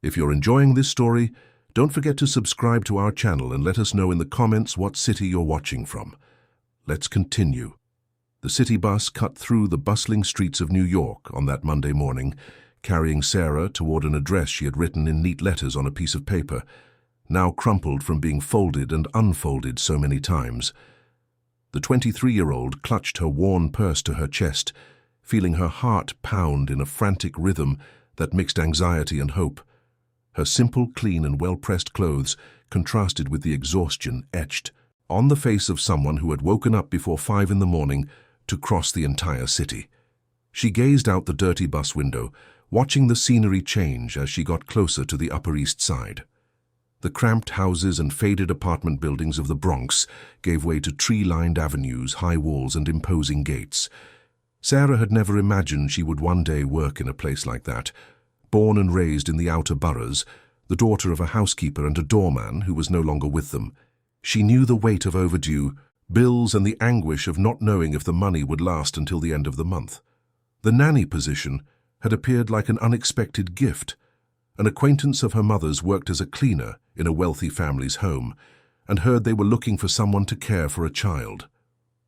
If you're enjoying this story, don't forget to subscribe to our channel and let us know in the comments what city you're watching from. Let's continue. The city bus cut through the bustling streets of New York on that Monday morning, carrying Sarah toward an address she had written in neat letters on a piece of paper, now crumpled from being folded and unfolded so many times. The 23-year-old clutched her worn purse to her chest, feeling her heart pound in a frantic rhythm that mixed anxiety and hope. Her simple, clean, and well-pressed clothes contrasted with the exhaustion etched on the face of someone who had woken up before 5 in the morning to cross the entire city. She gazed out the dirty bus window, watching the scenery change as she got closer to the Upper East Side. The cramped houses and faded apartment buildings of the Bronx gave way to tree-lined avenues, high walls, and imposing gates. Sarah had never imagined she would one day work in a place like that. Born and raised in the outer boroughs, the daughter of a housekeeper and a doorman who was no longer with them, she knew the weight of overdue bills and the anguish of not knowing if the money would last until the end of the month. The nanny position had appeared like an unexpected gift. An acquaintance of her mother's worked as a cleaner in a wealthy family's home and heard they were looking for someone to care for a child.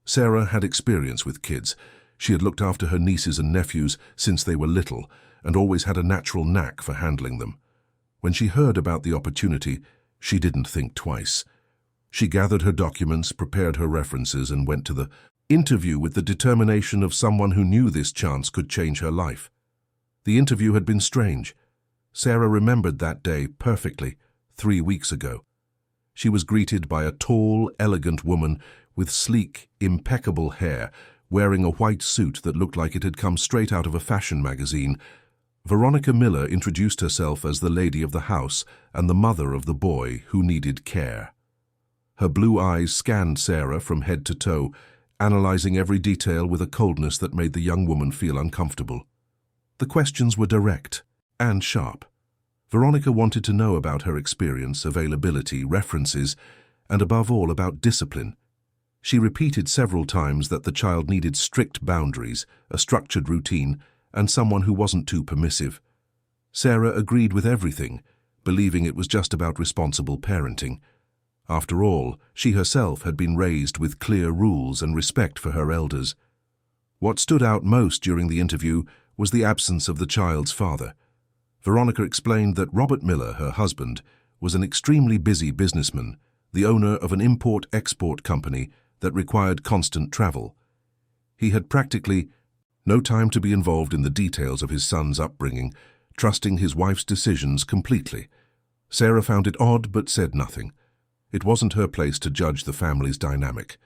Sarah had experience with kids. She had looked after her nieces and nephews since they were little and always had a natural knack for handling them. When she heard about the opportunity, she didn't think twice. She gathered her documents, prepared her references, and went to the interview with the determination of someone who knew this chance could change her life. The interview had been strange. Sarah remembered that day perfectly, 3 weeks ago. She was greeted by a tall, elegant woman with sleek, impeccable hair, wearing a white suit that looked like it had come straight out of a fashion magazine. Veronica Miller introduced herself as the lady of the house and the mother of the boy who needed care. Her blue eyes scanned Sarah from head to toe, analyzing every detail with a coldness that made the young woman feel uncomfortable. The questions were direct and sharp. Veronica wanted to know about her experience, availability, references, and above all about discipline. She repeated several times that the child needed strict boundaries, a structured routine, and someone who wasn't too permissive. Sarah agreed with everything, believing it was just about responsible parenting. After all, she herself had been raised with clear rules and respect for her elders. What stood out most during the interview was the absence of the child's father. Veronica explained that Robert Miller, her husband, was an extremely busy businessman, the owner of an import-export company that required constant travel. He had practically no time to be involved in the details of his son's upbringing, trusting his wife's decisions completely. Sarah found it odd but said nothing. It wasn't her place to judge the family's dynamic.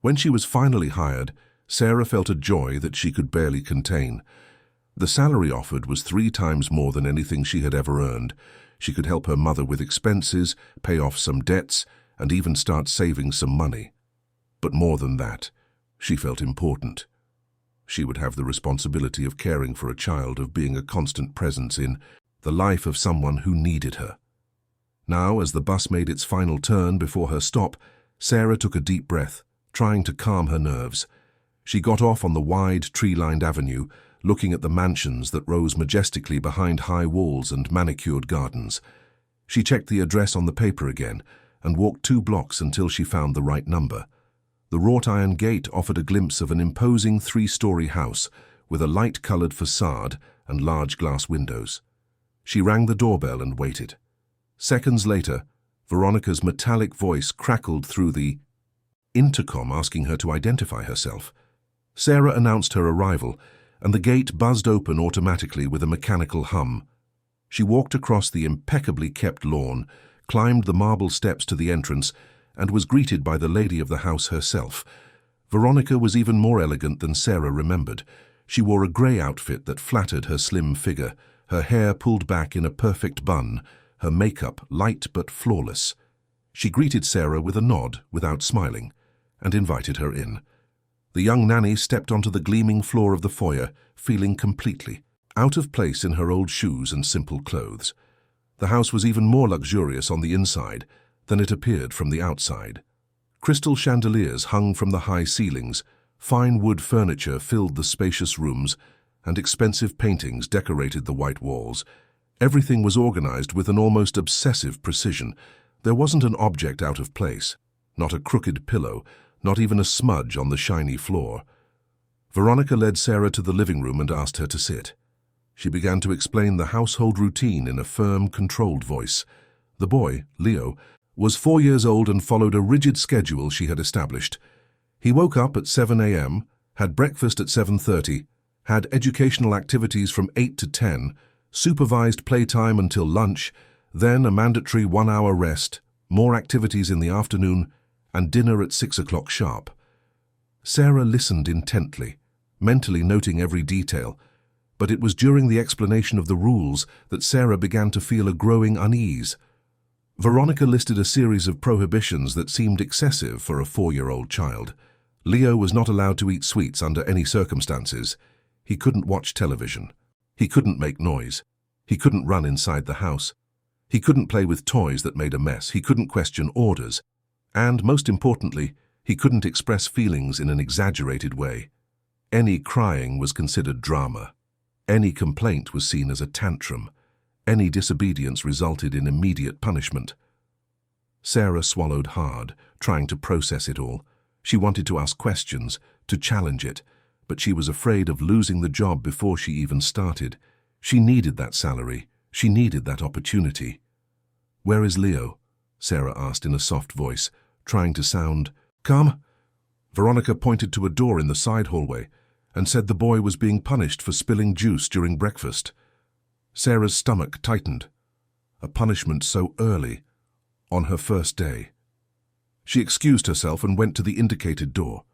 When she was finally hired, Sarah felt a joy that she could barely contain. The salary offered was 3 times more than anything she had ever earned. She could help her mother with expenses, pay off some debts, and even start saving some money. But more than that, she felt important. She would have the responsibility of caring for a child, of being a constant presence in the life of someone who needed her. Now, as the bus made its final turn before her stop, Sarah took a deep breath, trying to calm her nerves. She got off on the wide, tree-lined avenue, looking at the mansions that rose majestically behind high walls and manicured gardens. She checked the address on the paper again and walked 2 blocks until she found the right number. The wrought-iron gate offered a glimpse of an imposing 3-story house with a light-colored facade and large glass windows. She rang the doorbell and waited. Seconds later, Veronica's metallic voice crackled through the intercom asking her to identify herself. Sarah announced her arrival, and the gate buzzed open automatically with a mechanical hum. She walked across the impeccably kept lawn, climbed the marble steps to the entrance, and was greeted by the lady of the house herself. Veronica was even more elegant than Sarah remembered. She wore a grey outfit that flattered her slim figure, her hair pulled back in a perfect bun, her makeup light but flawless. She greeted Sarah with a nod without smiling, and invited her in. The young nanny stepped onto the gleaming floor of the foyer, feeling completely out of place in her old shoes and simple clothes. The house was even more luxurious on the inside than it appeared from the outside. Crystal chandeliers hung from the high ceilings, fine wood furniture filled the spacious rooms, and expensive paintings decorated the white walls. Everything was organized with an almost obsessive precision. There wasn't an object out of place, not a crooked pillow, not even a smudge on the shiny floor. Veronica led Sarah to the living room and asked her to sit. She began to explain the household routine in a firm, controlled voice. The boy, Leo, was 4 years old and followed a rigid schedule she had established. He woke up at 7 a.m., had breakfast at 7:30, had educational activities from 8 to 10, supervised playtime until lunch, then a mandatory 1-hour rest, more activities in the afternoon, and dinner at 6 o'clock sharp. Sarah listened intently, mentally noting every detail, but it was during the explanation of the rules that Sarah began to feel a growing unease. Veronica listed a series of prohibitions that seemed excessive for a 4-year-old child. Leo was not allowed to eat sweets under any circumstances. He couldn't watch television. He couldn't make noise. He couldn't run inside the house. He couldn't play with toys that made a mess. He couldn't question orders. And, most importantly, he couldn't express feelings in an exaggerated way. Any crying was considered drama. Any complaint was seen as a tantrum. Any disobedience resulted in immediate punishment. Sarah swallowed hard, trying to process it all. She wanted to ask questions, to challenge it, but she was afraid of losing the job before she even started. She needed that salary. She needed that opportunity. "Where is Leo?" Sarah asked in a soft voice, trying to sound calm. Veronica pointed to a door in the side hallway and said the boy was being punished for spilling juice during breakfast. Sarah's stomach tightened. A punishment so early, on her first day. She excused herself and went to the indicated door.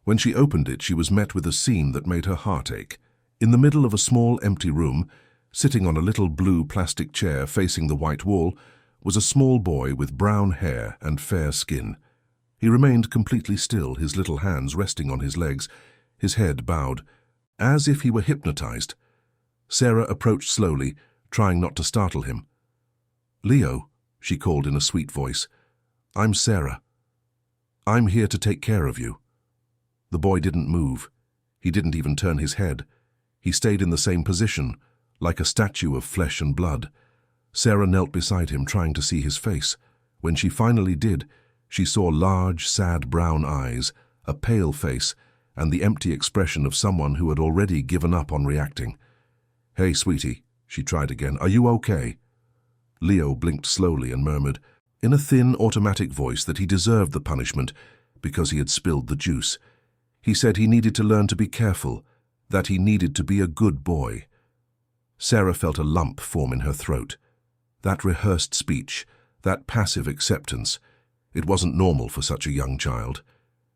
When she opened it, she was met with a scene that made her heart ache. In the middle of a small, empty room, sitting on a little blue plastic chair facing the white wall, was a small boy with brown hair and fair skin. He remained completely still, his little hands resting on his legs, his head bowed, as if he were hypnotized. Sarah approached slowly, trying not to startle him. "Leo," she called in a sweet voice, "I'm Sarah. I'm here to take care of you." The boy didn't move. He didn't even turn his head. He stayed in the same position, like a statue of flesh and blood. Sarah knelt beside him, trying to see his face. When she finally did, she saw large, sad brown eyes, a pale face, and the empty expression of someone who had already given up on reacting. "Hey, sweetie," she tried again, "are you okay?" Leo blinked slowly and murmured, in a thin, automatic voice, that he deserved the punishment because he had spilled the juice. He said he needed to learn to be careful, that he needed to be a good boy. Sarah felt a lump form in her throat. That rehearsed speech, that passive acceptance, it wasn't normal for such a young child.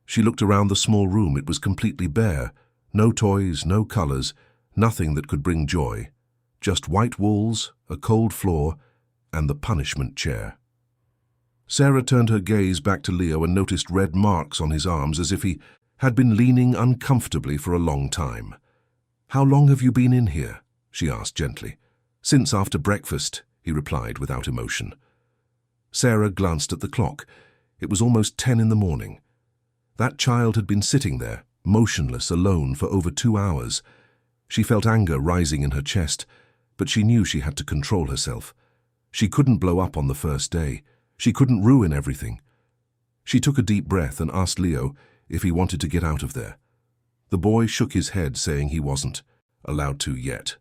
She looked around the small room. It was completely bare. No toys, no colors, nothing that could bring joy. Just white walls, a cold floor, and the punishment chair. Sarah turned her gaze back to Leo and noticed red marks on his arms, as if he had been leaning uncomfortably for a long time. "How long have you been in here?" she asked gently. "Since after breakfast," he replied without emotion. Sarah glanced at the clock. It was almost 10 in the morning. That child had been sitting there, motionless, alone, for over 2 hours. She felt anger rising in her chest, but she knew she had to control herself. She couldn't blow up on the first day. She couldn't ruin everything. She took a deep breath and asked Leo if he wanted to get out of there. The boy shook his head, saying he wasn't allowed to yet.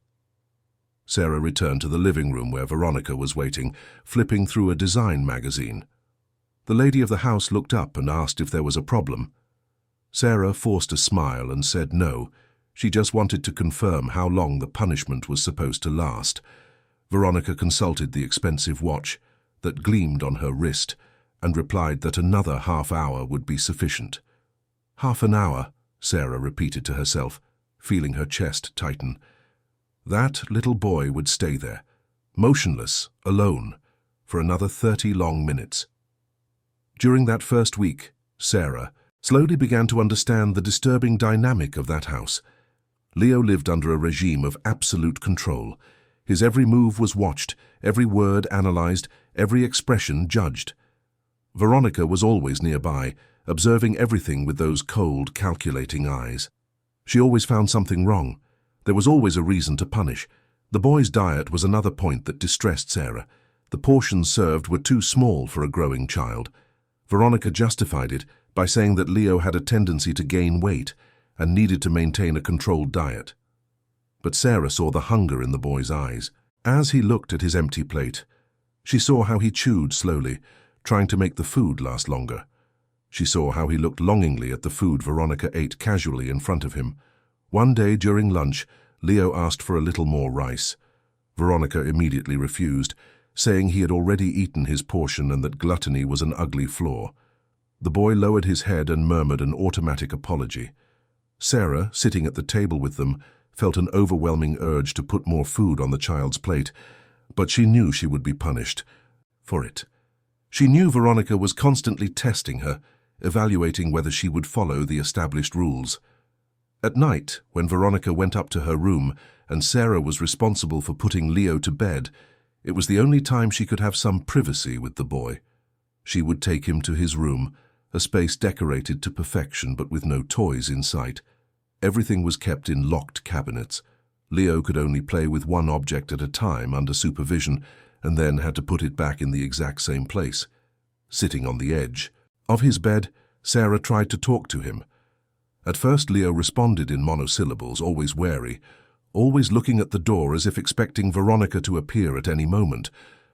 Sarah returned to the living room where Veronica was waiting, flipping through a design magazine. The lady of the house looked up and asked if there was a problem. Sarah forced a smile and said no. She just wanted to confirm how long the punishment was supposed to last. Veronica consulted the expensive watch that gleamed on her wrist and replied that another half-hour would be sufficient. "Half an hour," Sarah repeated to herself, feeling her chest tighten. That little boy would stay there, motionless, alone, for another 30 long minutes. During that first week, Sarah slowly began to understand the disturbing dynamic of that house. Leo lived under a regime of absolute control. His every move was watched, every word analyzed, every expression judged. Veronica was always nearby, observing everything with those cold, calculating eyes. She always found something wrong. There was always a reason to punish, The boy's diet was another point that distressed Sarah. The portions served were too small for a growing child. Veronica justified it by saying that Leo had a tendency to gain weight and needed to maintain a controlled diet. But Sarah saw the hunger in the boy's eyes. As he looked at his empty plate, she saw how he chewed slowly, trying to make the food last longer. She saw how he looked longingly at the food Veronica ate casually in front of him. One day during lunch, Leo asked for a little more rice. Veronica immediately refused, saying he had already eaten his portion and that gluttony was an ugly flaw. The boy lowered his head and murmured an automatic apology. Sarah, sitting at the table with them, felt an overwhelming urge to put more food on the child's plate, but she knew she would be punished for it. She knew Veronica was constantly testing her, evaluating whether she would follow the established rules. At night, when Veronica went up to her room and Sarah was responsible for putting Leo to bed, it was the only time she could have some privacy with the boy. She would take him to his room, a space decorated to perfection but with no toys in sight. Everything was kept in locked cabinets. Leo could only play with one object at a time under supervision and then had to put it back in the exact same place. Sitting on the edge of his bed, Sarah tried to talk to him. At first Leo responded in monosyllables, always wary, always looking at the door as if expecting Veronica to appear at any moment.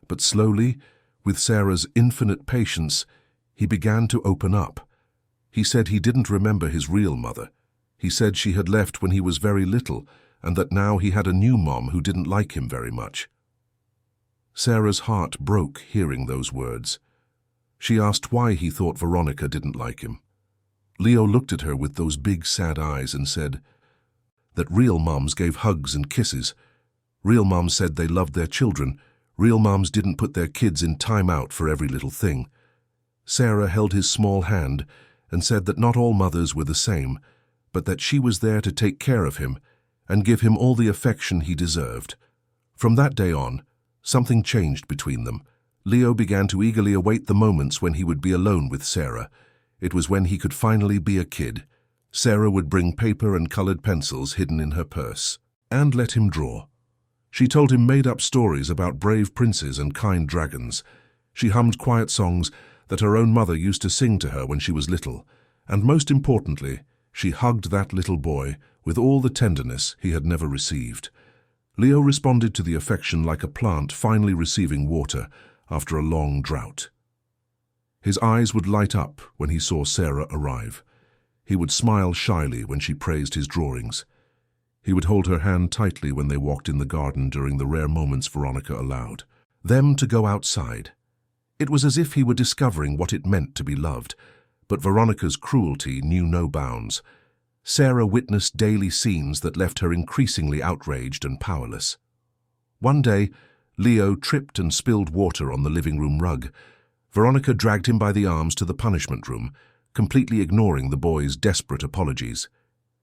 But slowly, with Sarah's infinite patience, he began to open up. He said he didn't remember his real mother. He said she had left when he was very little and that now he had a new mom who didn't like him very much. Sarah's heart broke hearing those words. She asked why he thought Veronica didn't like him. Leo looked at her with those big sad eyes and said that real moms gave hugs and kisses. Real moms said they loved their children. Real moms didn't put their kids in time out for every little thing. Sarah held his small hand and said that not all mothers were the same, but that she was there to take care of him and give him all the affection he deserved. From that day on, something changed between them. Leo began to eagerly await the moments when he would be alone with Sarah. It was when he could finally be a kid. Sarah would bring paper and colored pencils hidden in her purse and let him draw. She told him made-up stories about brave princes and kind dragons. She hummed quiet songs that her own mother used to sing to her when she was little. And most importantly, she hugged that little boy with all the tenderness he had never received. Leo responded to the affection like a plant finally receiving water after a long drought. His eyes would light up when he saw Sarah arrive. He would smile shyly when she praised his drawings. He would hold her hand tightly when they walked in the garden during the rare moments Veronica allowed them to go outside. It was as if he were discovering what it meant to be loved, but Veronica's cruelty knew no bounds. Sarah witnessed daily scenes that left her increasingly outraged and powerless. One day, Leo tripped and spilled water on the living room rug. Veronica dragged him by the arms to the punishment room, completely ignoring the boy's desperate apologies.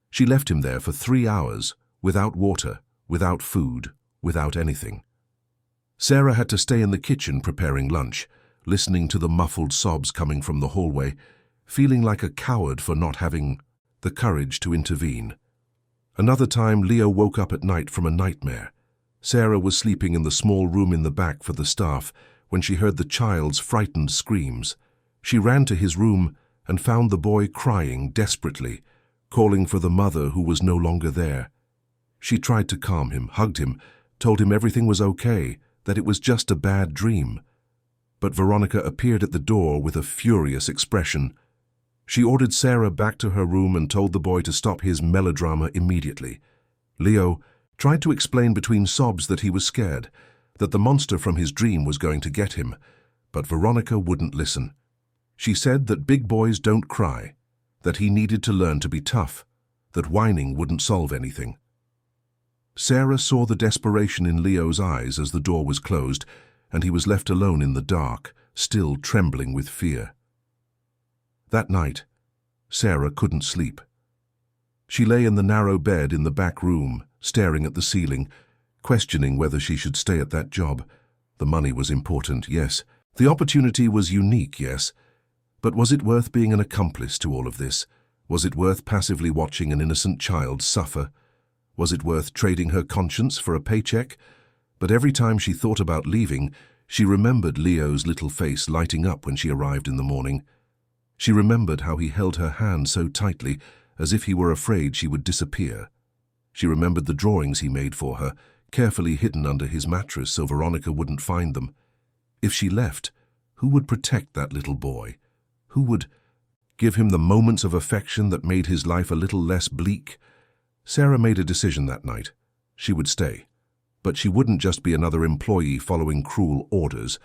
She left him there for 3 hours, without water, without food, without anything. Sarah had to stay in the kitchen preparing lunch, listening to the muffled sobs coming from the hallway, feeling like a coward for not having the courage to intervene. Another time, Leo woke up at night from a nightmare. Sarah was sleeping in the small room in the back for the staff when she heard the child's frightened screams. She ran to his room and found the boy crying desperately, calling for the mother who was no longer there. She tried to calm him, hugged him, told him everything was okay, that it was just a bad dream. But Veronica appeared at the door with a furious expression. She ordered Sarah back to her room and told the boy to stop his melodrama immediately. Leo tried to explain between sobs that he was scared, that the monster from his dream was going to get him, but Veronica wouldn't listen. She said that big boys don't cry, that he needed to learn to be tough, that whining wouldn't solve anything. Sarah saw the desperation in Leo's eyes as the door was closed, and he was left alone in the dark, still trembling with fear. That night, Sarah couldn't sleep. She lay in the narrow bed in the back room, staring at the ceiling, questioning whether she should stay at that job. The money was important, yes. The opportunity was unique, yes. But was it worth being an accomplice to all of this? Was it worth passively watching an innocent child suffer? Was it worth trading her conscience for a paycheck? But every time she thought about leaving, she remembered Leo's little face lighting up when she arrived in the morning. She remembered how he held her hand so tightly, as if he were afraid she would disappear. She remembered the drawings he made for her, carefully hidden under his mattress so Veronica wouldn't find them. If she left, who would protect that little boy? Who would give him the moments of affection that made his life a little less bleak? Sarah made a decision that night. She would stay. But she wouldn't just be another employee following cruel orders.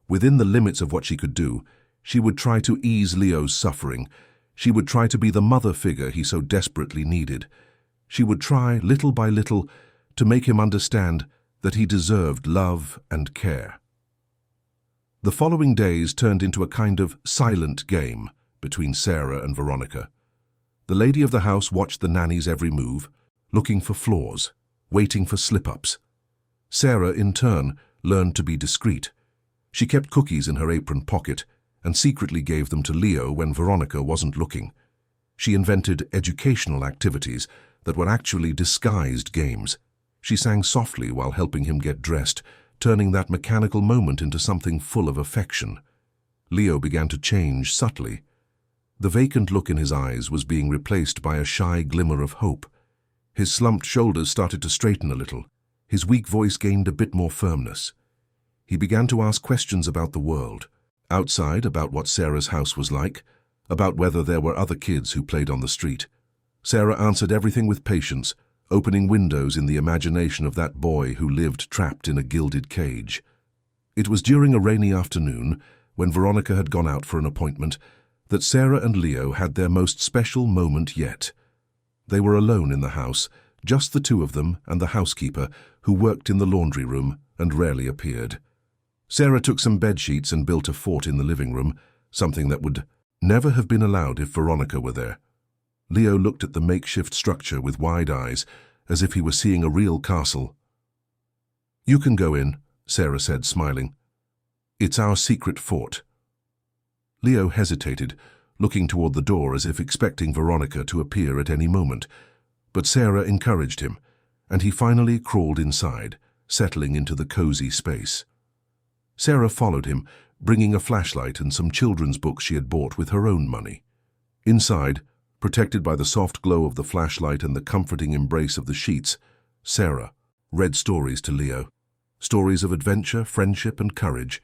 Within the limits of what she could do, she would try to ease Leo's suffering. She would try to be the mother figure he so desperately needed. She would try, little by little, to make him understand that he deserved love and care. The following days turned into a kind of silent game between Sarah and Veronica. The lady of the house watched the nanny's every move, looking for flaws, waiting for slip-ups. Sarah, in turn, learned to be discreet. She kept cookies in her apron pocket and secretly gave them to Leo when Veronica wasn't looking. She invented educational activities that were actually disguised games. She sang softly while helping him get dressed, turning that mechanical moment into something full of affection. Leo began to change subtly. The vacant look in his eyes was being replaced by a shy glimmer of hope. His slumped shoulders started to straighten a little. His weak voice gained a bit more firmness. He began to ask questions about the world. Outside, about what Sarah's house was like, about whether there were other kids who played on the street. Sarah answered everything with patience, opening windows in the imagination of that boy who lived trapped in a gilded cage. It was during a rainy afternoon, when Veronica had gone out for an appointment, that Sarah and Leo had their most special moment yet. They were alone in the house, just the two of them and the housekeeper, who worked in the laundry room and rarely appeared. Sarah took some bedsheets and built a fort in the living room, something that would never have been allowed if Veronica were there. Leo looked at the makeshift structure with wide eyes, as if he were seeing a real castle. "You can go in," Sarah said, smiling. "It's our secret fort." Leo hesitated, looking toward the door as if expecting Veronica to appear at any moment, but Sarah encouraged him, and he finally crawled inside, settling into the cozy space. Sarah followed him, bringing a flashlight and some children's books she had bought with her own money. Inside, protected by the soft glow of the flashlight and the comforting embrace of the sheets, Sarah read stories to Leo. Stories of adventure, friendship, and courage.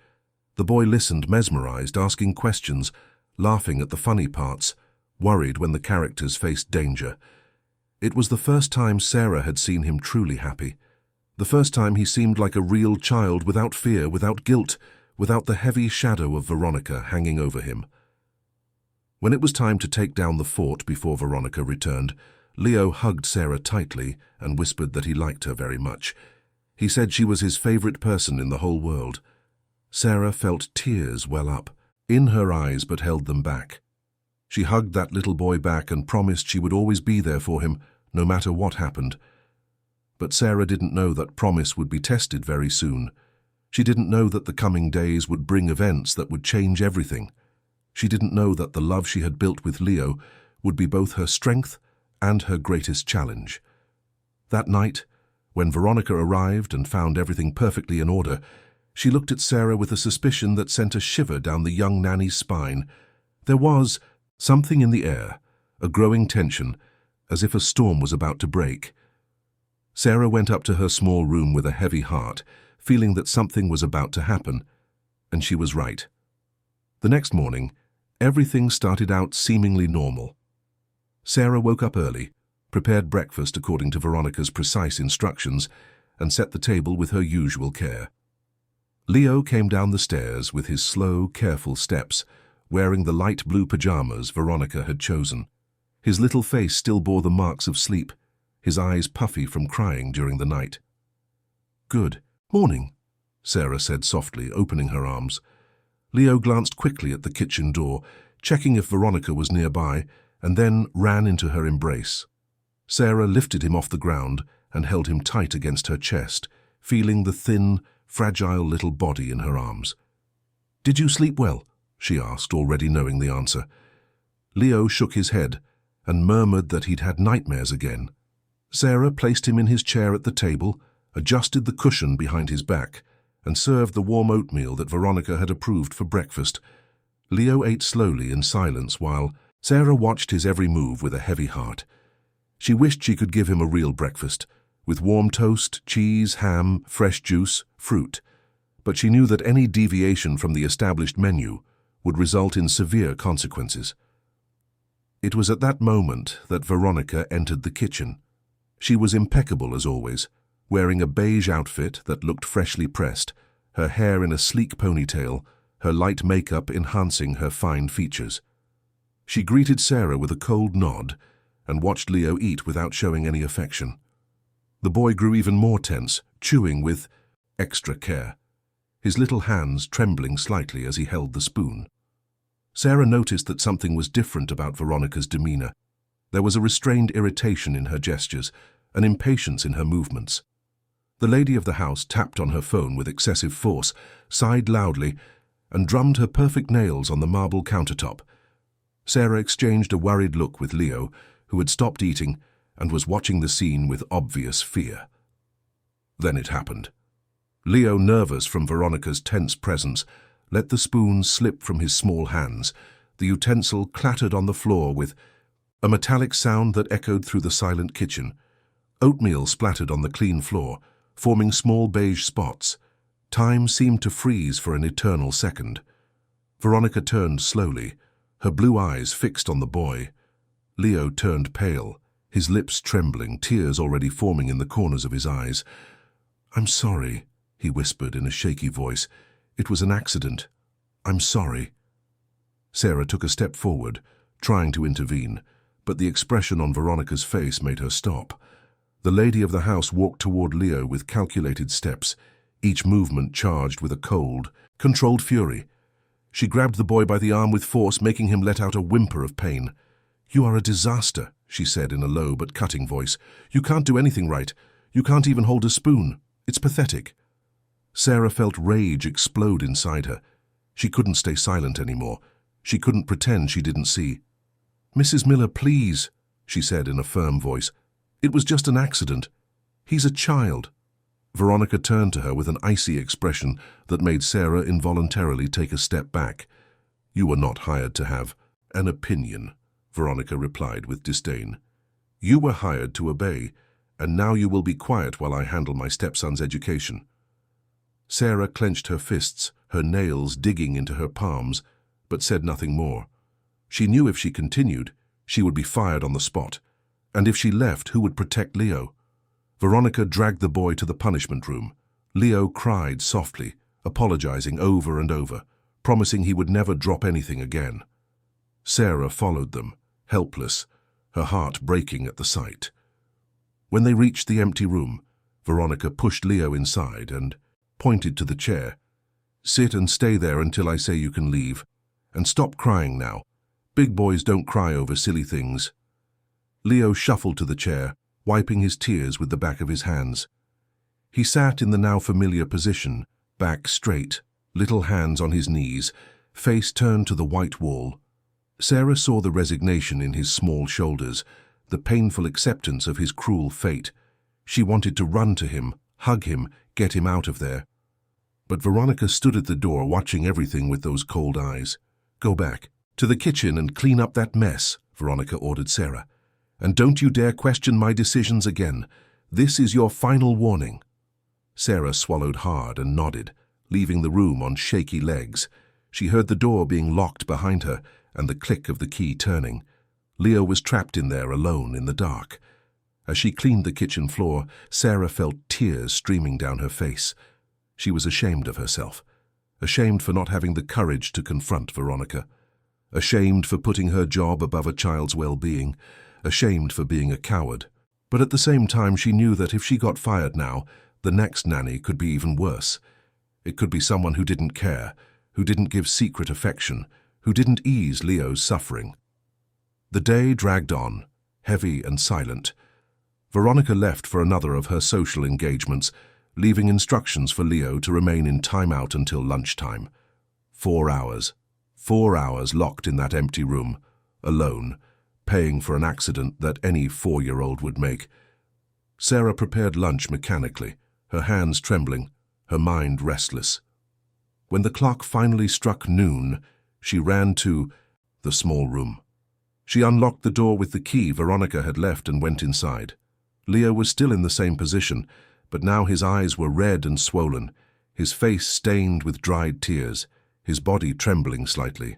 The boy listened, mesmerized, asking questions, laughing at the funny parts, worried when the characters faced danger. It was the first time Sarah had seen him truly happy. The first time he seemed like a real child, without fear, without guilt, without the heavy shadow of Veronica hanging over him. When it was time to take down the fort before Veronica returned, Leo hugged Sarah tightly and whispered that he liked her very much. He said she was his favorite person in the whole world. Sarah felt tears well up, in her eyes, but held them back. She hugged that little boy back and promised she would always be there for him, no matter what happened. But Sarah didn't know that promise would be tested very soon. She didn't know that the coming days would bring events that would change everything. She didn't know that the love she had built with Leo would be both her strength and her greatest challenge. That night, when Veronica arrived and found everything perfectly in order, she looked at Sarah with a suspicion that sent a shiver down the young nanny's spine. There was something in the air, a growing tension, as if a storm was about to break. Sarah went up to her small room with a heavy heart, feeling that something was about to happen, and she was right. The next morning, everything started out seemingly normal. Sarah woke up early, prepared breakfast according to Veronica's precise instructions, and set the table with her usual care. Leo came down the stairs with his slow, careful steps, wearing the light blue pajamas Veronica had chosen. His little face still bore the marks of sleep, his eyes puffy from crying during the night. "Good morning," Sarah said softly, opening her arms. Leo glanced quickly at the kitchen door, checking if Veronica was nearby, and then ran into her embrace. Sarah lifted him off the ground and held him tight against her chest, feeling the thin, fragile little body in her arms. "Did you sleep well?" she asked, already knowing the answer. Leo shook his head and murmured that he'd had nightmares again. Sarah placed him in his chair at the table, adjusted the cushion behind his back, and served the warm oatmeal that Veronica had approved for breakfast. Leo ate slowly in silence while Sarah watched his every move with a heavy heart. She wished she could give him a real breakfast, with warm toast, cheese, ham, fresh juice, fruit. But she knew that any deviation from the established menu would result in severe consequences. It was at that moment that Veronica entered the kitchen. She was impeccable as always, wearing a beige outfit that looked freshly pressed, her hair in a sleek ponytail, her light makeup enhancing her fine features. She greeted Sarah with a cold nod and watched Leo eat without showing any affection. The boy grew even more tense, chewing with extra care, his little hands trembling slightly as he held the spoon. Sarah noticed that something was different about Veronica's demeanor. There was a restrained irritation in her gestures, an impatience in her movements. The lady of the house tapped on her phone with excessive force, sighed loudly, and drummed her perfect nails on the marble countertop. Sarah exchanged a worried look with Leo, who had stopped eating and was watching the scene with obvious fear. Then it happened. Leo, nervous from Veronica's tense presence, let the spoon slip from his small hands. The utensil clattered on the floor with a metallic sound that echoed through the silent kitchen. Oatmeal splattered on the clean floor, forming small beige spots. Time seemed to freeze for an eternal second. Veronica turned slowly, her blue eyes fixed on the boy. Leo turned pale, his lips trembling, tears already forming in the corners of his eyes. "I'm sorry," he whispered in a shaky voice. "It was an accident. I'm sorry." Sarah took a step forward, trying to intervene, but the expression on Veronica's face made her stop. The lady of the house walked toward Leo with calculated steps, each movement charged with a cold, controlled fury. She grabbed the boy by the arm with force, making him let out a whimper of pain. "You are a disaster," she said in a low but cutting voice. "You can't do anything right. You can't even hold a spoon. It's pathetic." Sarah felt rage explode inside her. She couldn't stay silent anymore. She couldn't pretend she didn't see. "Mrs. Miller, please," she said in a firm voice. "It was just an accident. He's a child." Veronica turned to her with an icy expression that made Sarah involuntarily take a step back. "You were not hired to have an opinion," Veronica replied with disdain. "You were hired to obey, and now you will be quiet while I handle my stepson's education." Sarah clenched her fists, her nails digging into her palms, but said nothing more. She knew if she continued, she would be fired on the spot, and if she left, who would protect Leo? Veronica dragged the boy to the punishment room. Leo cried softly, apologizing over and over, promising he would never drop anything again. Sarah followed them, helpless, her heart breaking at the sight. When they reached the empty room, Veronica pushed Leo inside and pointed to the chair. "Sit and stay there until I say you can leave. And stop crying now. Big boys don't cry over silly things." Leo shuffled to the chair, wiping his tears with the back of his hands. He sat in the now familiar position, back straight, little hands on his knees, face turned to the white wall. Sarah saw the resignation in his small shoulders, the painful acceptance of his cruel fate. She wanted to run to him, hug him, get him out of there. But Veronica stood at the door watching everything with those cold eyes. "Go back to the kitchen and clean up that mess," Veronica ordered Sarah. "And don't you dare question my decisions again. This is your final warning." Sarah swallowed hard and nodded, leaving the room on shaky legs. She heard the door being locked behind her and the click of the key turning. Leo was trapped in there alone in the dark. As she cleaned the kitchen floor, Sarah felt tears streaming down her face. She was ashamed of herself, ashamed for not having the courage to confront Veronica, ashamed for putting her job above a child's well-being, ashamed for being a coward. But at the same time, she knew that if she got fired now, the next nanny could be even worse. It could be someone who didn't care, who didn't give secret affection, who didn't ease Leo's suffering. The day dragged on, heavy and silent. Veronica left for another of her social engagements, leaving instructions for Leo to remain in timeout until lunchtime. 4 hours. 4 hours locked in that empty room, alone, paying for an accident that any 4-year-old would make. Sarah prepared lunch mechanically, her hands trembling, her mind restless. When the clock finally struck noon, she ran to the small room. She unlocked the door with the key Veronica had left and went inside. Leo was still in the same position, but now his eyes were red and swollen, his face stained with dried tears, his body trembling slightly.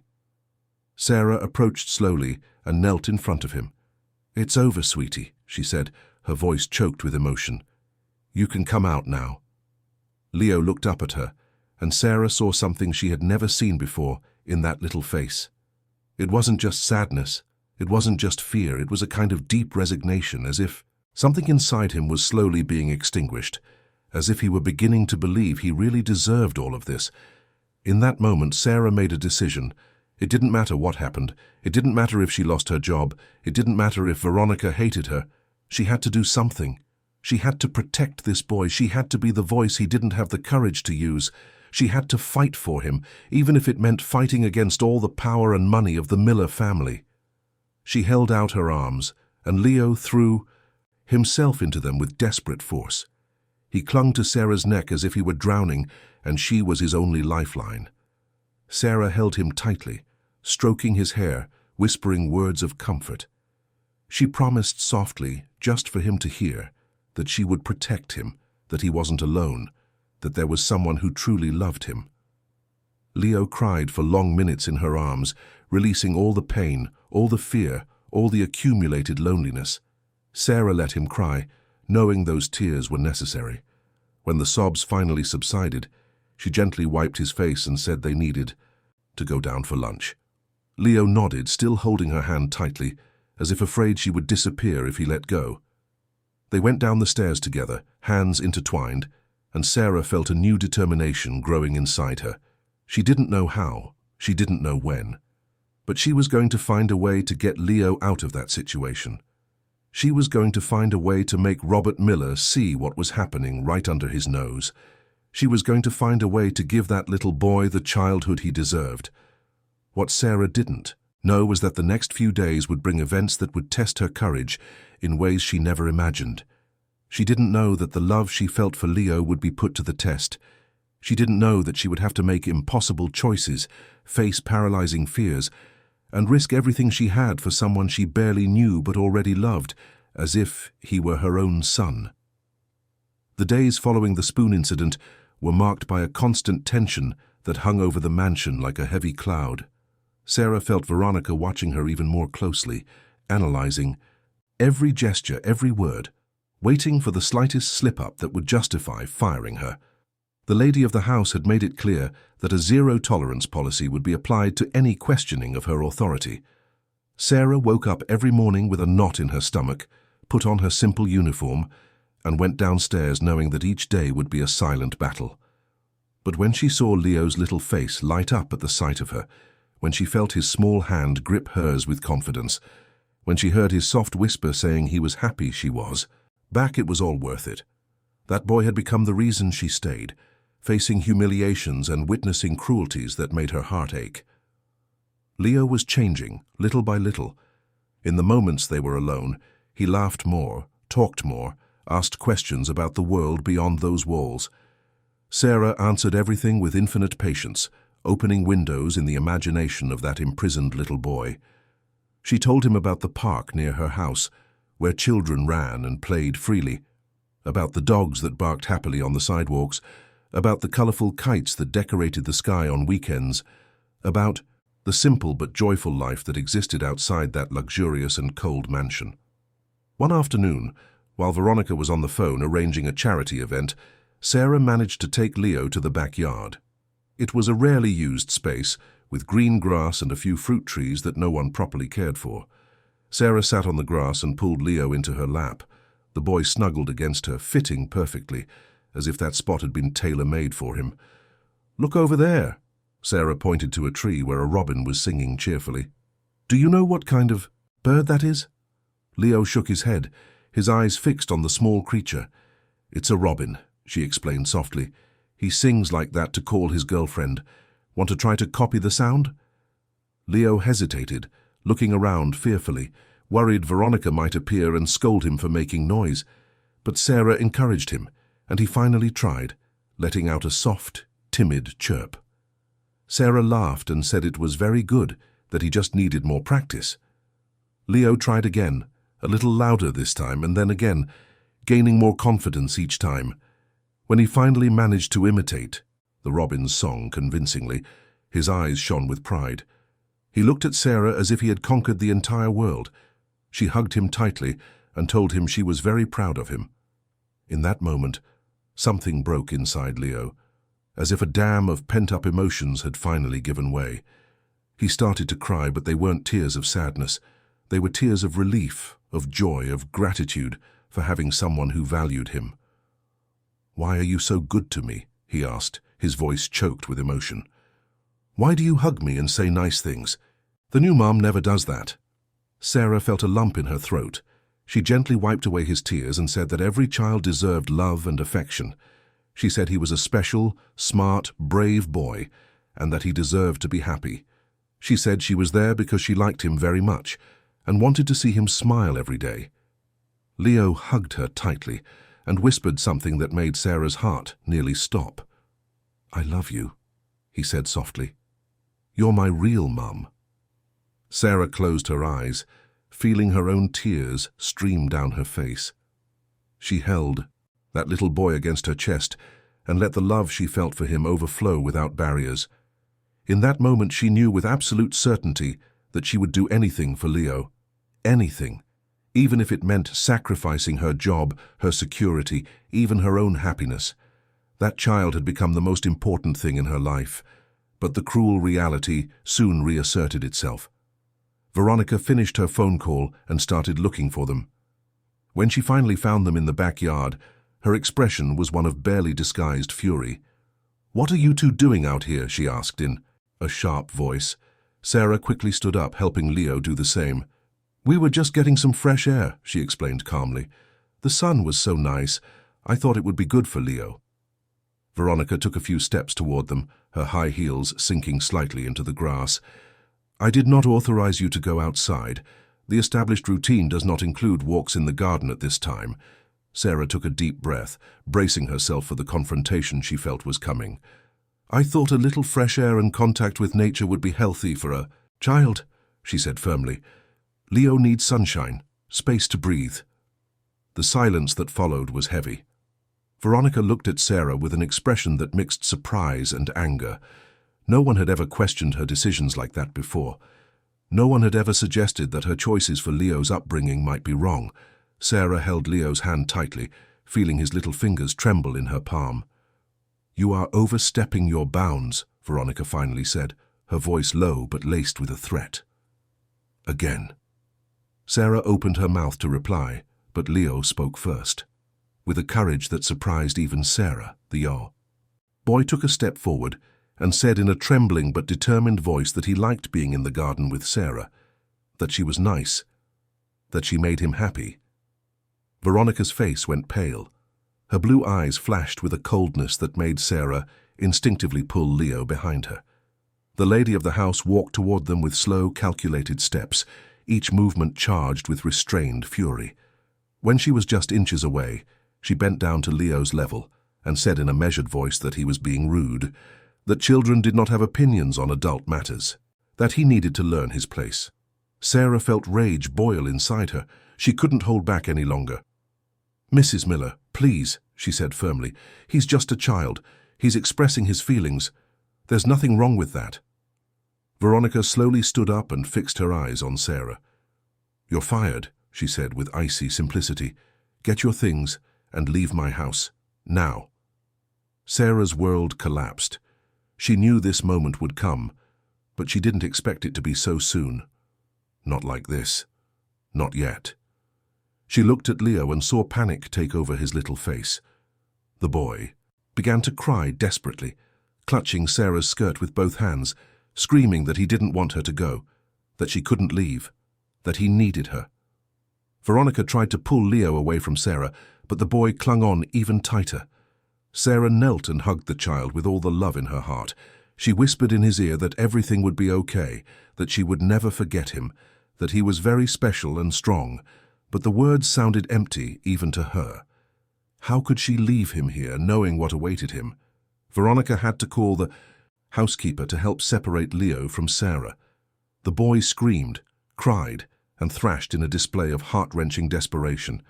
Sarah approached slowly and knelt in front of him. "It's over, sweetie," she said, her voice choked with emotion. "You can come out now." Leo looked up at her, and Sarah saw something she had never seen before in that little face. It wasn't just sadness, it wasn't just fear, it was a kind of deep resignation, as if something inside him was slowly being extinguished, as if he were beginning to believe he really deserved all of this. In that moment, Sarah made a decision. It didn't matter what happened. It didn't matter if she lost her job. It didn't matter if Veronica hated her. She had to do something. She had to protect this boy. She had to be the voice he didn't have the courage to use. She had to fight for him, even if it meant fighting against all the power and money of the Miller family. She held out her arms, and Leo threw himself into them with desperate force. He clung to Sarah's neck as if he were drowning, and she was his only lifeline. Sarah held him tightly, stroking his hair, whispering words of comfort. She promised softly, just for him to hear, that she would protect him, that he wasn't alone, that there was someone who truly loved him. Leo cried for long minutes in her arms, releasing all the pain, all the fear, all the accumulated loneliness. Sarah let him cry, knowing those tears were necessary. When the sobs finally subsided, she gently wiped his face and said they needed to go down for lunch. Leo nodded, still holding her hand tightly, as if afraid she would disappear if he let go. They went down the stairs together, hands intertwined, and Sarah felt a new determination growing inside her. She didn't know how, she didn't know when, but she was going to find a way to get Leo out of that situation. She was going to find a way to make Robert Miller see what was happening right under his nose. She was going to find a way to give that little boy the childhood he deserved. What Sarah didn't know was that the next few days would bring events that would test her courage in ways she never imagined. She didn't know that the love she felt for Leo would be put to the test. She didn't know that she would have to make impossible choices, face paralyzing fears, and risk everything she had for someone she barely knew but already loved, as if he were her own son. The days following the spoon incident were marked by a constant tension that hung over the mansion like a heavy cloud. Sarah felt Veronica watching her even more closely, analyzing every gesture, every word, waiting for the slightest slip-up that would justify firing her. The lady of the house had made it clear that a zero-tolerance policy would be applied to any questioning of her authority. Sarah woke up every morning with a knot in her stomach, put on her simple uniform, and went downstairs knowing that each day would be a silent battle. But when she saw Leo's little face light up at the sight of her, when she felt his small hand grip hers with confidence, when she heard his soft whisper saying he was happy she was, back it was all worth it. That boy had become the reason she stayed, facing humiliations and witnessing cruelties that made her heart ache. Leo was changing, little by little. In the moments they were alone, he laughed more, talked more, asked questions about the world beyond those walls. Sarah answered everything with infinite patience, opening windows in the imagination of that imprisoned little boy. She told him about the park near her house, where children ran and played freely, about the dogs that barked happily on the sidewalks, about the colorful kites that decorated the sky on weekends, about the simple but joyful life that existed outside that luxurious and cold mansion. One afternoon, while Veronica was on the phone arranging a charity event, Sarah managed to take Leo to the backyard. It was a rarely used space, with green grass and a few fruit trees that no one properly cared for. Sarah sat on the grass and pulled Leo into her lap. The boy snuggled against her, fitting perfectly, as if that spot had been tailor-made for him. "Look over there." Sarah pointed to a tree where a robin was singing cheerfully. "Do you know what kind of bird that is?" Leo shook his head, his eyes fixed on the small creature. "It's a robin," she explained softly. "He sings like that to call his girlfriend. Want to try to copy the sound?" Leo hesitated, looking around fearfully, worried Veronica might appear and scold him for making noise. but Sarah encouraged him, and he finally tried, letting out a soft, timid chirp. Sarah laughed and said it was very good, that he just needed more practice. Leo tried again, a little louder this time, and then again, gaining more confidence each time. When he finally managed to imitate the robin's song convincingly, his eyes shone with pride. He looked at Sarah as if he had conquered the entire world. She hugged him tightly and told him she was very proud of him. In that moment, something broke inside Leo, as if a dam of pent-up emotions had finally given way. He started to cry, but they weren't tears of sadness. They were tears of relief, of joy, of gratitude for having someone who valued him. "Why are you so good to me?" he asked, his voice choked with emotion. "Why do you hug me and say nice things? The new mom never does that." Sarah felt a lump in her throat. She gently wiped away his tears and said that every child deserved love and affection. She said he was a special, smart, brave boy, and that he deserved to be happy. She said she was there because she liked him very much and wanted to see him smile every day. Leo hugged her tightly and whispered something that made Sarah's heart nearly stop. "I love you," he said softly. "You're my real mum." Sarah closed her eyes, feeling her own tears stream down her face. She held that little boy against her chest and let the love she felt for him overflow without barriers. In that moment she knew with absolute certainty that she would do anything for Leo. Anything, even if it meant sacrificing her job, her security, even her own happiness. That child had become the most important thing in her life, but the cruel reality soon reasserted itself. Veronica finished her phone call and started looking for them. When she finally found them in the backyard, her expression was one of barely disguised fury. "What are you two doing out here?" she asked in a sharp voice. Sarah quickly stood up, helping Leo do the same. "We were just getting some fresh air," she explained calmly. "The sun was so nice, I thought it would be good for Leo." Veronica took a few steps toward them, her high heels sinking slightly into the grass. "I did not authorize you to go outside. The established routine does not include walks in the garden at this time." Sarah took a deep breath, bracing herself for the confrontation she felt was coming. "I thought a little fresh air and contact with nature would be healthy for a child," she said firmly. "Leo needs sunshine, space to breathe." The silence that followed was heavy. Veronica looked at Sarah with an expression that mixed surprise and anger. No one had ever questioned her decisions like that before. No one had ever suggested that her choices for Leo's upbringing might be wrong. Sarah held Leo's hand tightly, feeling his little fingers tremble in her palm. "You are overstepping your bounds," Veronica finally said, her voice low but laced with a threat. "Again." Sarah opened her mouth to reply, but Leo spoke first. With a courage that surprised even Sarah, the boy took a step forward and said in a trembling but determined voice that he liked being in the garden with Sarah, that she was nice, that she made him happy. Veronica's face went pale. Her blue eyes flashed with a coldness that made Sarah instinctively pull Leo behind her. The lady of the house walked toward them with slow, calculated steps, each movement charged with restrained fury. When she was just inches away, she bent down to Leo's level and said in a measured voice that he was being rude, that children did not have opinions on adult matters, that he needed to learn his place. Sarah felt rage boil inside her. She couldn't hold back any longer. "Mrs. Miller, please," she said firmly. "He's just a child. He's expressing his feelings. There's nothing wrong with that." Veronica slowly stood up and fixed her eyes on Sarah. "You're fired," she said with icy simplicity. "Get your things and leave my house, now." Sarah's world collapsed. She knew this moment would come, but she didn't expect it to be so soon. Not like this. Not yet. She looked at Leo and saw panic take over his little face. The boy began to cry desperately, clutching Sarah's skirt with both hands, screaming that he didn't want her to go, that she couldn't leave, that he needed her. Veronica tried to pull Leo away from Sarah, but the boy clung on even tighter. Sarah knelt and hugged the child with all the love in her heart. She whispered in his ear that everything would be okay, that she would never forget him, that he was very special and strong, but the words sounded empty even to her. How could she leave him here, knowing what awaited him? Veronica had to call the housekeeper to help separate Leo from Sarah. The boy screamed, cried, and thrashed in a display of heart-wrenching desperation.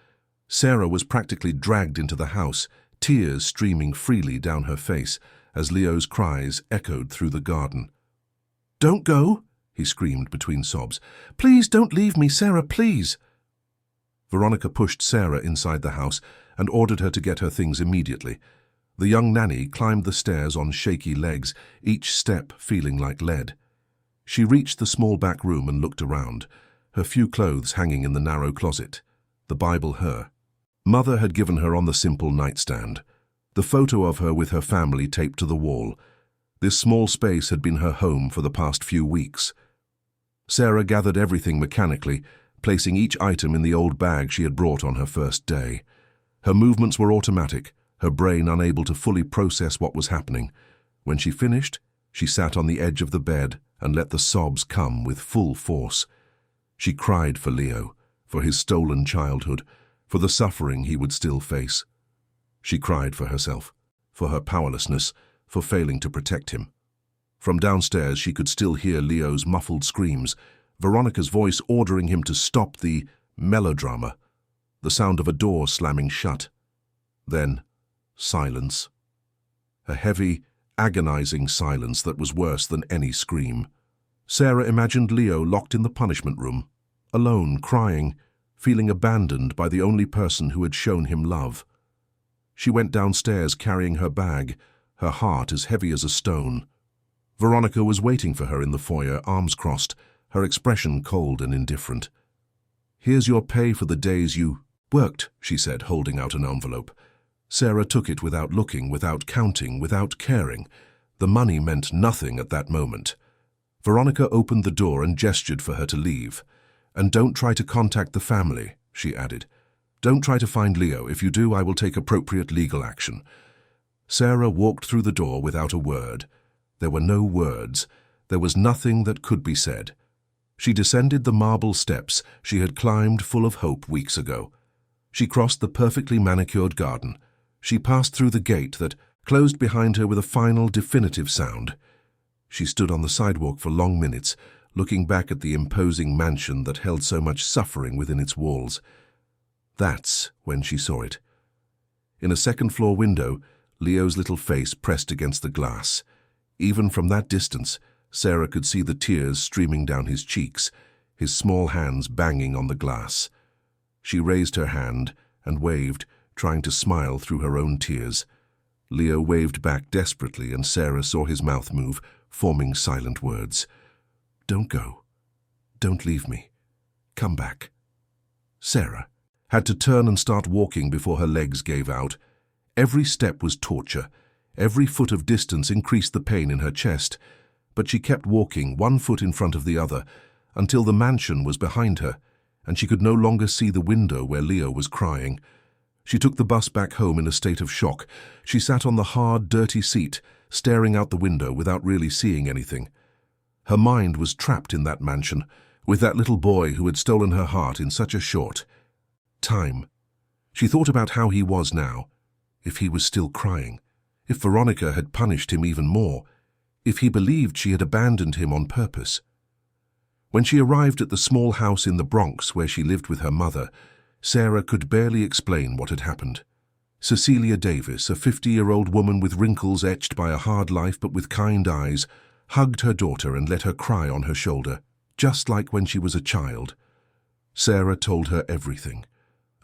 Sarah was practically dragged into the house, tears streaming freely down her face as Leo's cries echoed through the garden. "Don't go," he screamed between sobs. "Please don't leave me, Sarah, please." Veronica pushed Sarah inside the house and ordered her to get her things immediately. The young nanny climbed the stairs on shaky legs, each step feeling like lead. She reached the small back room and looked around, her few clothes hanging in the narrow closet. The Bible her mother had given her on the simple nightstand. The photo of her with her family taped to the wall. This small space had been her home for the past few weeks. Sarah gathered everything mechanically, placing each item in the old bag she had brought on her first day. Her movements were automatic, her brain unable to fully process what was happening. When she finished, she sat on the edge of the bed and let the sobs come with full force. She cried for Leo, for his stolen childhood, for the suffering he would still face. She cried for herself, for her powerlessness, for failing to protect him. From downstairs she could still hear Leo's muffled screams, Veronica's voice ordering him to stop the melodrama, the sound of a door slamming shut. Then, silence. A heavy, agonizing silence that was worse than any scream. Sarah imagined Leo locked in the punishment room, alone, crying, feeling abandoned by the only person who had shown him love. She went downstairs carrying her bag, her heart as heavy as a stone. Veronica was waiting for her in the foyer, arms crossed, her expression cold and indifferent. "Here's your pay for the days you worked," she said, holding out an envelope. Sarah took it without looking, without counting, without caring. The money meant nothing at that moment. Veronica opened the door and gestured for her to leave. "And don't try to contact the family," she added. "Don't try to find Leo. If you do, I will take appropriate legal action." Sarah walked through the door without a word. There were no words. There was nothing that could be said. She descended the marble steps she had climbed full of hope weeks ago. She crossed the perfectly manicured garden. She passed through the gate that closed behind her with a final, definitive sound. She stood on the sidewalk for long minutes, looking back at the imposing mansion that held so much suffering within its walls. That's when she saw it. In a second-floor window, Leo's little face pressed against the glass. Even from that distance, Sarah could see the tears streaming down his cheeks, his small hands banging on the glass. She raised her hand and waved, trying to smile through her own tears. Leo waved back desperately, and Sarah saw his mouth move, forming silent words. "Don't go. Don't leave me. Come back." Sarah had to turn and start walking before her legs gave out. Every step was torture. Every foot of distance increased the pain in her chest. But she kept walking, one foot in front of the other, until the mansion was behind her, and she could no longer see the window where Leo was crying. She took the bus back home in a state of shock. She sat on the hard, dirty seat, staring out the window without really seeing anything. Her mind was trapped in that mansion, with that little boy who had stolen her heart in such a short time. She thought about how he was now, if he was still crying, if Veronica had punished him even more, if he believed she had abandoned him on purpose. When she arrived at the small house in the Bronx where she lived with her mother, Sarah could barely explain what had happened. Cecilia Davis, a 50-year-old woman with wrinkles etched by a hard life but with kind eyes, hugged her daughter and let her cry on her shoulder, just like when she was a child. Sarah told her everything.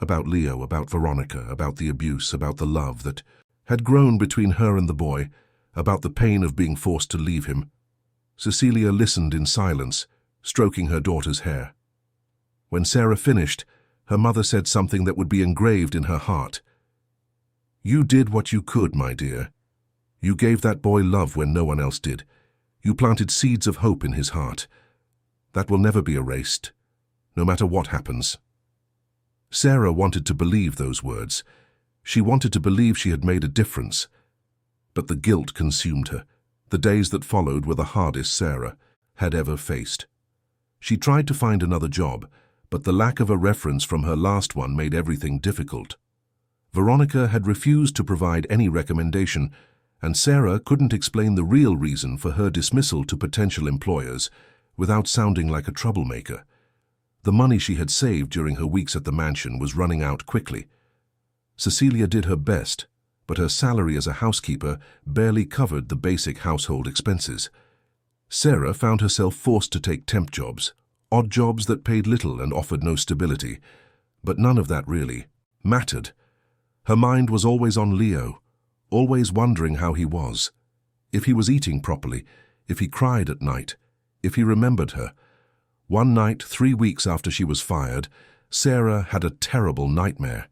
About Leo, about Veronica, about the abuse, about the love that had grown between her and the boy, about the pain of being forced to leave him. Cecilia listened in silence, stroking her daughter's hair. When Sarah finished, her mother said something that would be engraved in her heart. "You did what you could, my dear. You gave that boy love when no one else did. You planted seeds of hope in his heart. That will never be erased, no matter what happens." Sarah wanted to believe those words. She wanted to believe she had made a difference. But the guilt consumed her. The days that followed were the hardest Sarah had ever faced. She tried to find another job, but the lack of a reference from her last one made everything difficult. Veronica had refused to provide any recommendation, and Sarah couldn't explain the real reason for her dismissal to potential employers without sounding like a troublemaker. The money she had saved during her weeks at the mansion was running out quickly. Cecilia did her best, but her salary as a housekeeper barely covered the basic household expenses. Sarah found herself forced to take temp jobs, odd jobs that paid little and offered no stability, but none of that really mattered. Her mind was always on Leo, always wondering how he was, if he was eating properly, if he cried at night, if he remembered her. One night, 3 weeks after she was fired, Sarah had a terrible nightmare.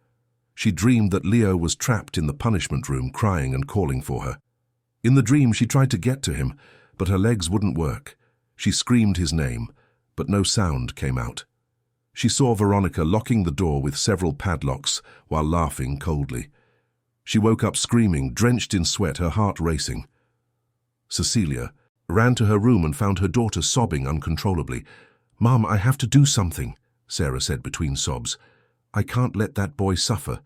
She dreamed that Leo was trapped in the punishment room crying and calling for her. In the dream, she tried to get to him, but her legs wouldn't work. She screamed his name, but no sound came out. She saw Veronica locking the door with several padlocks while laughing coldly. She woke up screaming, drenched in sweat, her heart racing. Cecilia ran to her room and found her daughter sobbing uncontrollably. "Mom, I have to do something," Sarah said between sobs. "I can't let that boy suffer.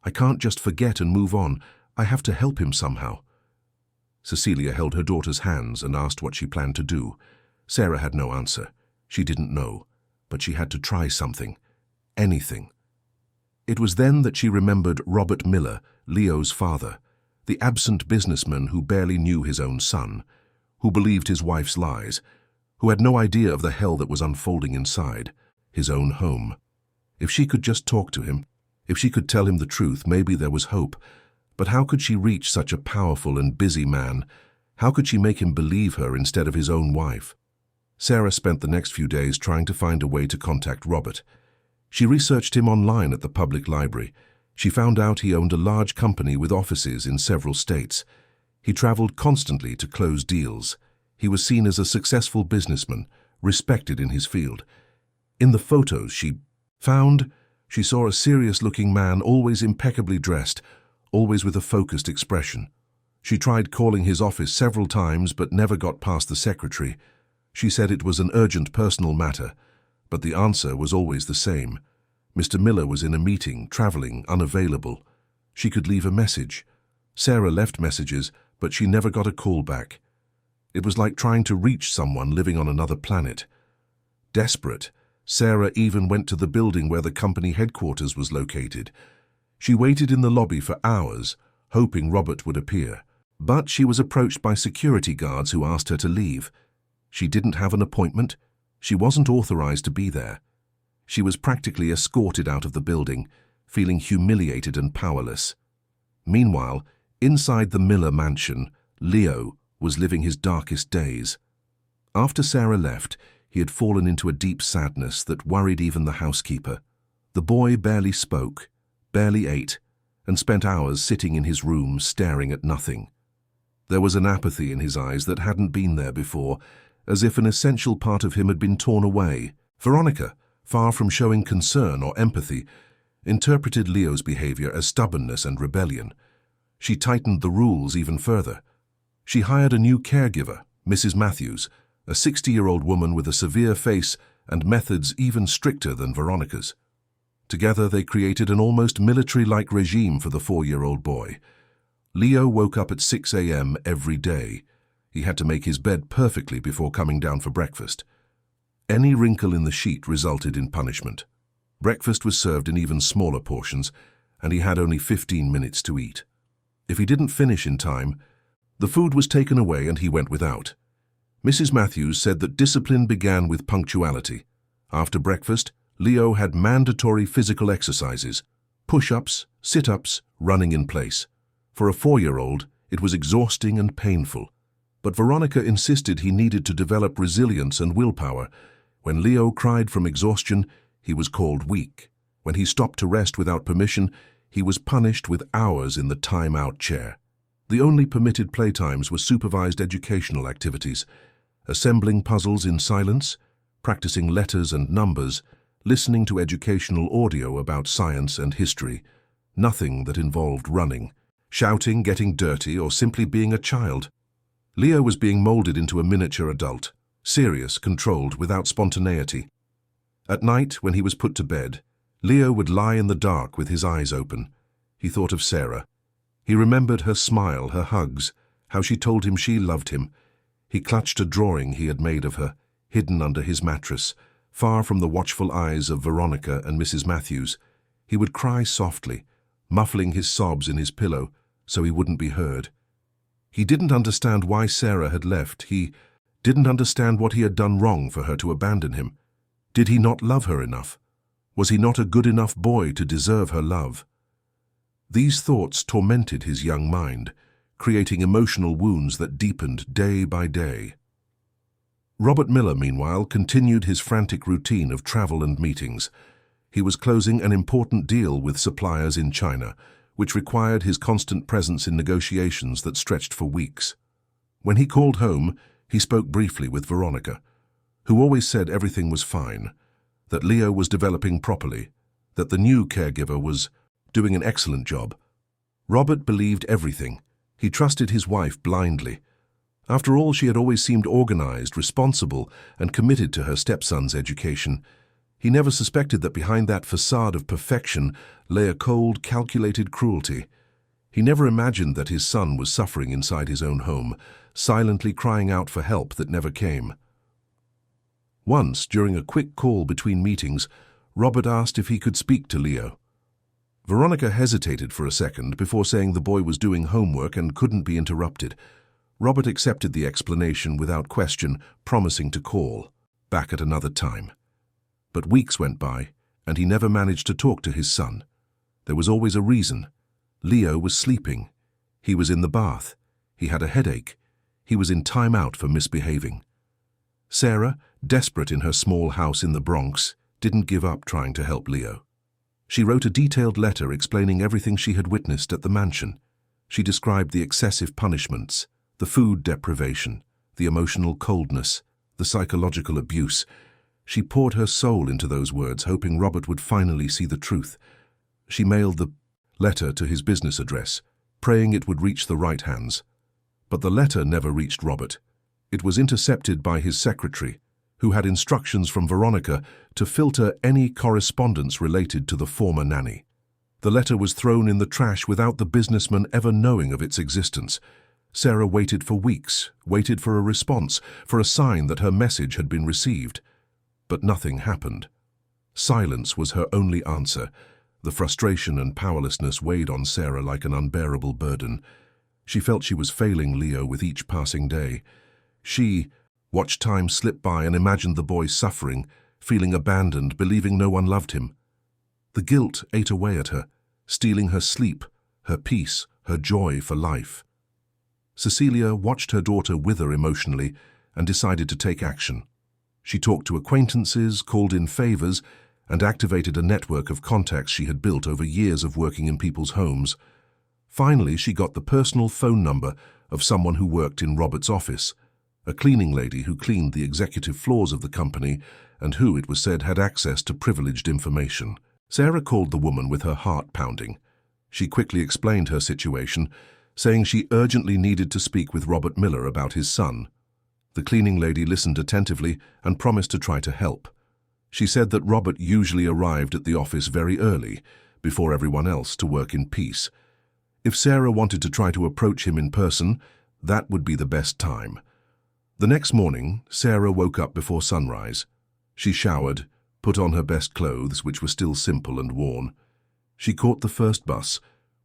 I can't just forget and move on. I have to help him somehow." Cecilia held her daughter's hands and asked what she planned to do. Sarah had no answer. She didn't know, but she had to try something. Anything. It was then that she remembered Robert Miller, Leo's father, the absent businessman who barely knew his own son, who believed his wife's lies, who had no idea of the hell that was unfolding inside, his own home. If she could just talk to him, if she could tell him the truth, maybe there was hope. But how could she reach such a powerful and busy man? How could she make him believe her instead of his own wife? Sarah spent the next few days trying to find a way to contact Robert. She researched him online at the public library. She found out he owned a large company with offices in several states. He traveled constantly to close deals. He was seen as a successful businessman, respected in his field. In the photos she found, she saw a serious-looking man, always impeccably dressed, always with a focused expression. She tried calling his office several times but never got past the secretary. She said it was an urgent personal matter, but the answer was always the same. Mr. Miller was in a meeting, traveling, unavailable. She could leave a message. Sarah left messages, but she never got a call back. It was like trying to reach someone living on another planet. Desperate, Sarah even went to the building where the company headquarters was located. She waited in the lobby for hours, hoping Robert would appear. But she was approached by security guards who asked her to leave. She didn't have an appointment. She wasn't authorized to be there. She was practically escorted out of the building, feeling humiliated and powerless. Meanwhile, inside the Miller mansion, Leo was living his darkest days. After Sarah left, he had fallen into a deep sadness that worried even the housekeeper. The boy barely spoke, barely ate, and spent hours sitting in his room staring at nothing. There was an apathy in his eyes that hadn't been there before, as if an essential part of him had been torn away. Veronica, far from showing concern or empathy, interpreted Leo's behavior as stubbornness and rebellion. She tightened the rules even further. She hired a new caregiver, Mrs. Matthews, a 60-year-old woman with a severe face and methods even stricter than Veronica's. Together they created an almost military-like regime for the 4-year-old boy. Leo woke up at 6 a.m. every day. He had to make his bed perfectly before coming down for breakfast. Any wrinkle in the sheet resulted in punishment. Breakfast was served in even smaller portions, and he had only 15 minutes to eat. If he didn't finish in time, the food was taken away and he went without. Mrs. Matthews said that discipline began with punctuality. After breakfast, Leo had mandatory physical exercises, push-ups, sit-ups, running in place. For a 4-year-old, it was exhausting and painful. But Veronica insisted he needed to develop resilience and willpower. When Leo cried from exhaustion, he was called weak. When he stopped to rest without permission, he was punished with hours in the time-out chair. The only permitted playtimes were supervised educational activities, assembling puzzles in silence, practicing letters and numbers, listening to educational audio about science and history. Nothing that involved running, shouting, getting dirty, or simply being a child. Leo was being molded into a miniature adult, serious, controlled, without spontaneity. At night, when he was put to bed, Leo would lie in the dark with his eyes open. He thought of Sarah. He remembered her smile, her hugs, how she told him she loved him. He clutched a drawing he had made of her, hidden under his mattress, far from the watchful eyes of Veronica and Mrs. Matthews. He would cry softly, muffling his sobs in his pillow so he wouldn't be heard. He didn't understand why Sarah had left. He didn't understand what he had done wrong for her to abandon him. Did he not love her enough? Was he not a good enough boy to deserve her love? These thoughts tormented his young mind, creating emotional wounds that deepened day by day. Robert Miller, meanwhile, continued his frantic routine of travel and meetings. He was closing an important deal with suppliers in China, which required his constant presence in negotiations that stretched for weeks. When he called home, he spoke briefly with Veronica, who always said everything was fine, that Leo was developing properly, that the new caregiver was doing an excellent job. Robert believed everything. He trusted his wife blindly. After all, she had always seemed organized, responsible, and committed to her stepson's education. He never suspected that behind that facade of perfection lay a cold, calculated cruelty. He never imagined that his son was suffering inside his own home, silently crying out for help that never came. Once, during a quick call between meetings, Robert asked if he could speak to Leo. Veronica hesitated for a second before saying the boy was doing homework and couldn't be interrupted. Robert accepted the explanation without question, promising to call back at another time. But weeks went by, and he never managed to talk to his son. There was always a reason. Leo was sleeping. He was in the bath. He had a headache. He was in time out for misbehaving. Sarah, desperate in her small house in the Bronx, didn't give up trying to help Leo. She wrote a detailed letter explaining everything she had witnessed at the mansion. She described the excessive punishments, the food deprivation, the emotional coldness, the psychological abuse. She poured her soul into those words, hoping Robert would finally see the truth. She mailed the letter to his business address, praying it would reach the right hands. But the letter never reached Robert. It was intercepted by his secretary, who had instructions from Veronica to filter any correspondence related to the former nanny. The letter was thrown in the trash without the businessman ever knowing of its existence. Sarah waited for weeks, waited for a response, for a sign that her message had been received. But nothing happened. Silence was her only answer. The frustration and powerlessness weighed on Sarah like an unbearable burden. She felt she was failing Leo with each passing day. She watched time slip by and imagined the boy suffering, feeling abandoned, believing no one loved him. The guilt ate away at her, stealing her sleep, her peace, her joy for life. Cecilia watched her daughter wither emotionally and decided to take action. She talked to acquaintances, called in favors, and activated a network of contacts she had built over years of working in people's homes. Finally, she got the personal phone number of someone who worked in Robert's office, a cleaning lady who cleaned the executive floors of the company and who, it was said, had access to privileged information. Sarah called the woman with her heart pounding. She quickly explained her situation, saying she urgently needed to speak with Robert Miller about his son. The cleaning lady listened attentively and promised to try to help. She said that Robert usually arrived at the office very early, before everyone else, to work in peace. If Sarah wanted to try to approach him in person, that would be the best time. The next morning, Sarah woke up before sunrise. She showered, put on her best clothes, which were still simple and worn. She caught the first bus,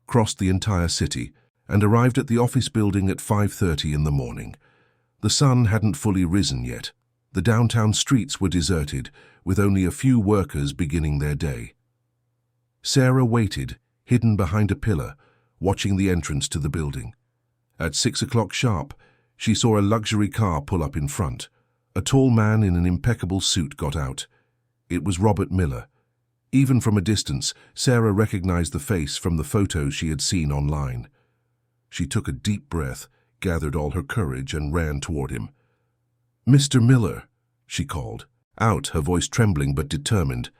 crossed the entire city, and arrived at the office building at 5:30 in the morning. The sun hadn't fully risen yet. The downtown streets were deserted, with only a few workers beginning their day. Sarah waited, hidden behind a pillar, watching the entrance to the building. At 6 o'clock sharp, she saw a luxury car pull up in front. A tall man in an impeccable suit got out. It was Robert Miller. Even from a distance, Sarah recognized the face from the photos she had seen online. She took a deep breath, gathered all her courage, and ran toward him. "Mr. Miller," she called, out, her voice trembling but determined.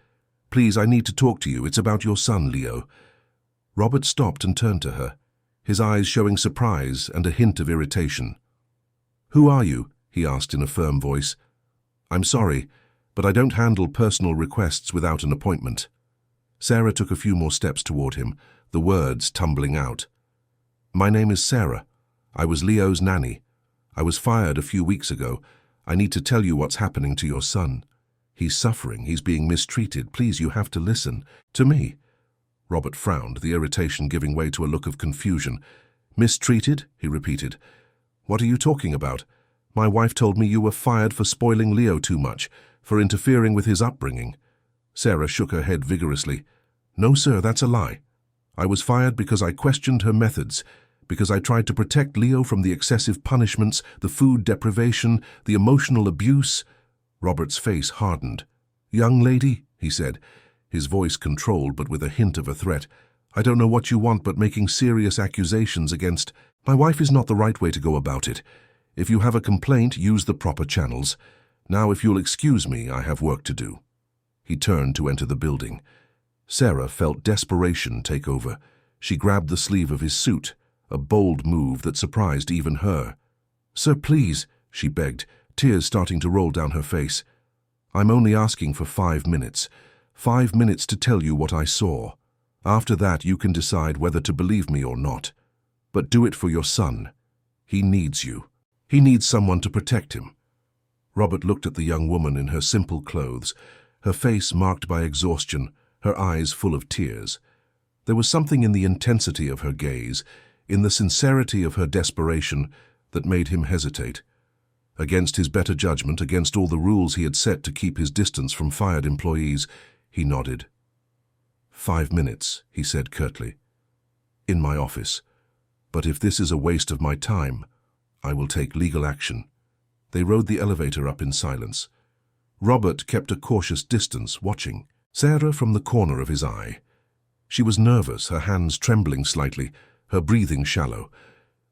"Please, I need to talk to you. It's about your son, Leo." Robert stopped and turned to her, his eyes showing surprise and a hint of irritation. "Who are you?" he asked in a firm voice. "I'm sorry, but I don't handle personal requests without an appointment." Sarah took a few more steps toward him, the words tumbling out. "My name is Sarah. I was Leo's nanny. I was fired a few weeks ago. I need to tell you what's happening to your son. He's suffering. He's being mistreated. Please, you have to listen to me." Robert frowned, the irritation giving way to a look of confusion. "Mistreated?" he repeated. "What are you talking about? My wife told me you were fired for spoiling Leo too much, for interfering with his upbringing." Sarah shook her head vigorously. "No, sir, that's a lie. I was fired because I questioned her methods, because I tried to protect Leo from the excessive punishments, the food deprivation, the emotional abuse." Robert's face hardened. "Young lady," he said, his voice controlled but with a hint of a threat, "I don't know what you want, but making serious accusations against my wife is not the right way to go about it. If you have a complaint, use the proper channels. Now, if you'll excuse me, I have work to do." He turned to enter the building. Sarah felt desperation take over. She grabbed the sleeve of his suit, a bold move that surprised even her. "Sir, please," she begged, tears starting to roll down her face. "I'm only asking for 5 minutes. 5 minutes to tell you what I saw. After that, you can decide whether to believe me or not. But do it for your son. He needs you. He needs someone to protect him." Robert looked at the young woman in her simple clothes, her face marked by exhaustion, her eyes full of tears. There was something in the intensity of her gaze, in the sincerity of her desperation, that made him hesitate. Against his better judgment, against all the rules he had set to keep his distance from fired employees, he nodded. 5 minutes, he said curtly. "In my office. But if this is a waste of my time, I will take legal action." They rode the elevator up in silence. Robert kept a cautious distance, watching Sarah from the corner of his eye. She was nervous, her hands trembling slightly, her breathing shallow.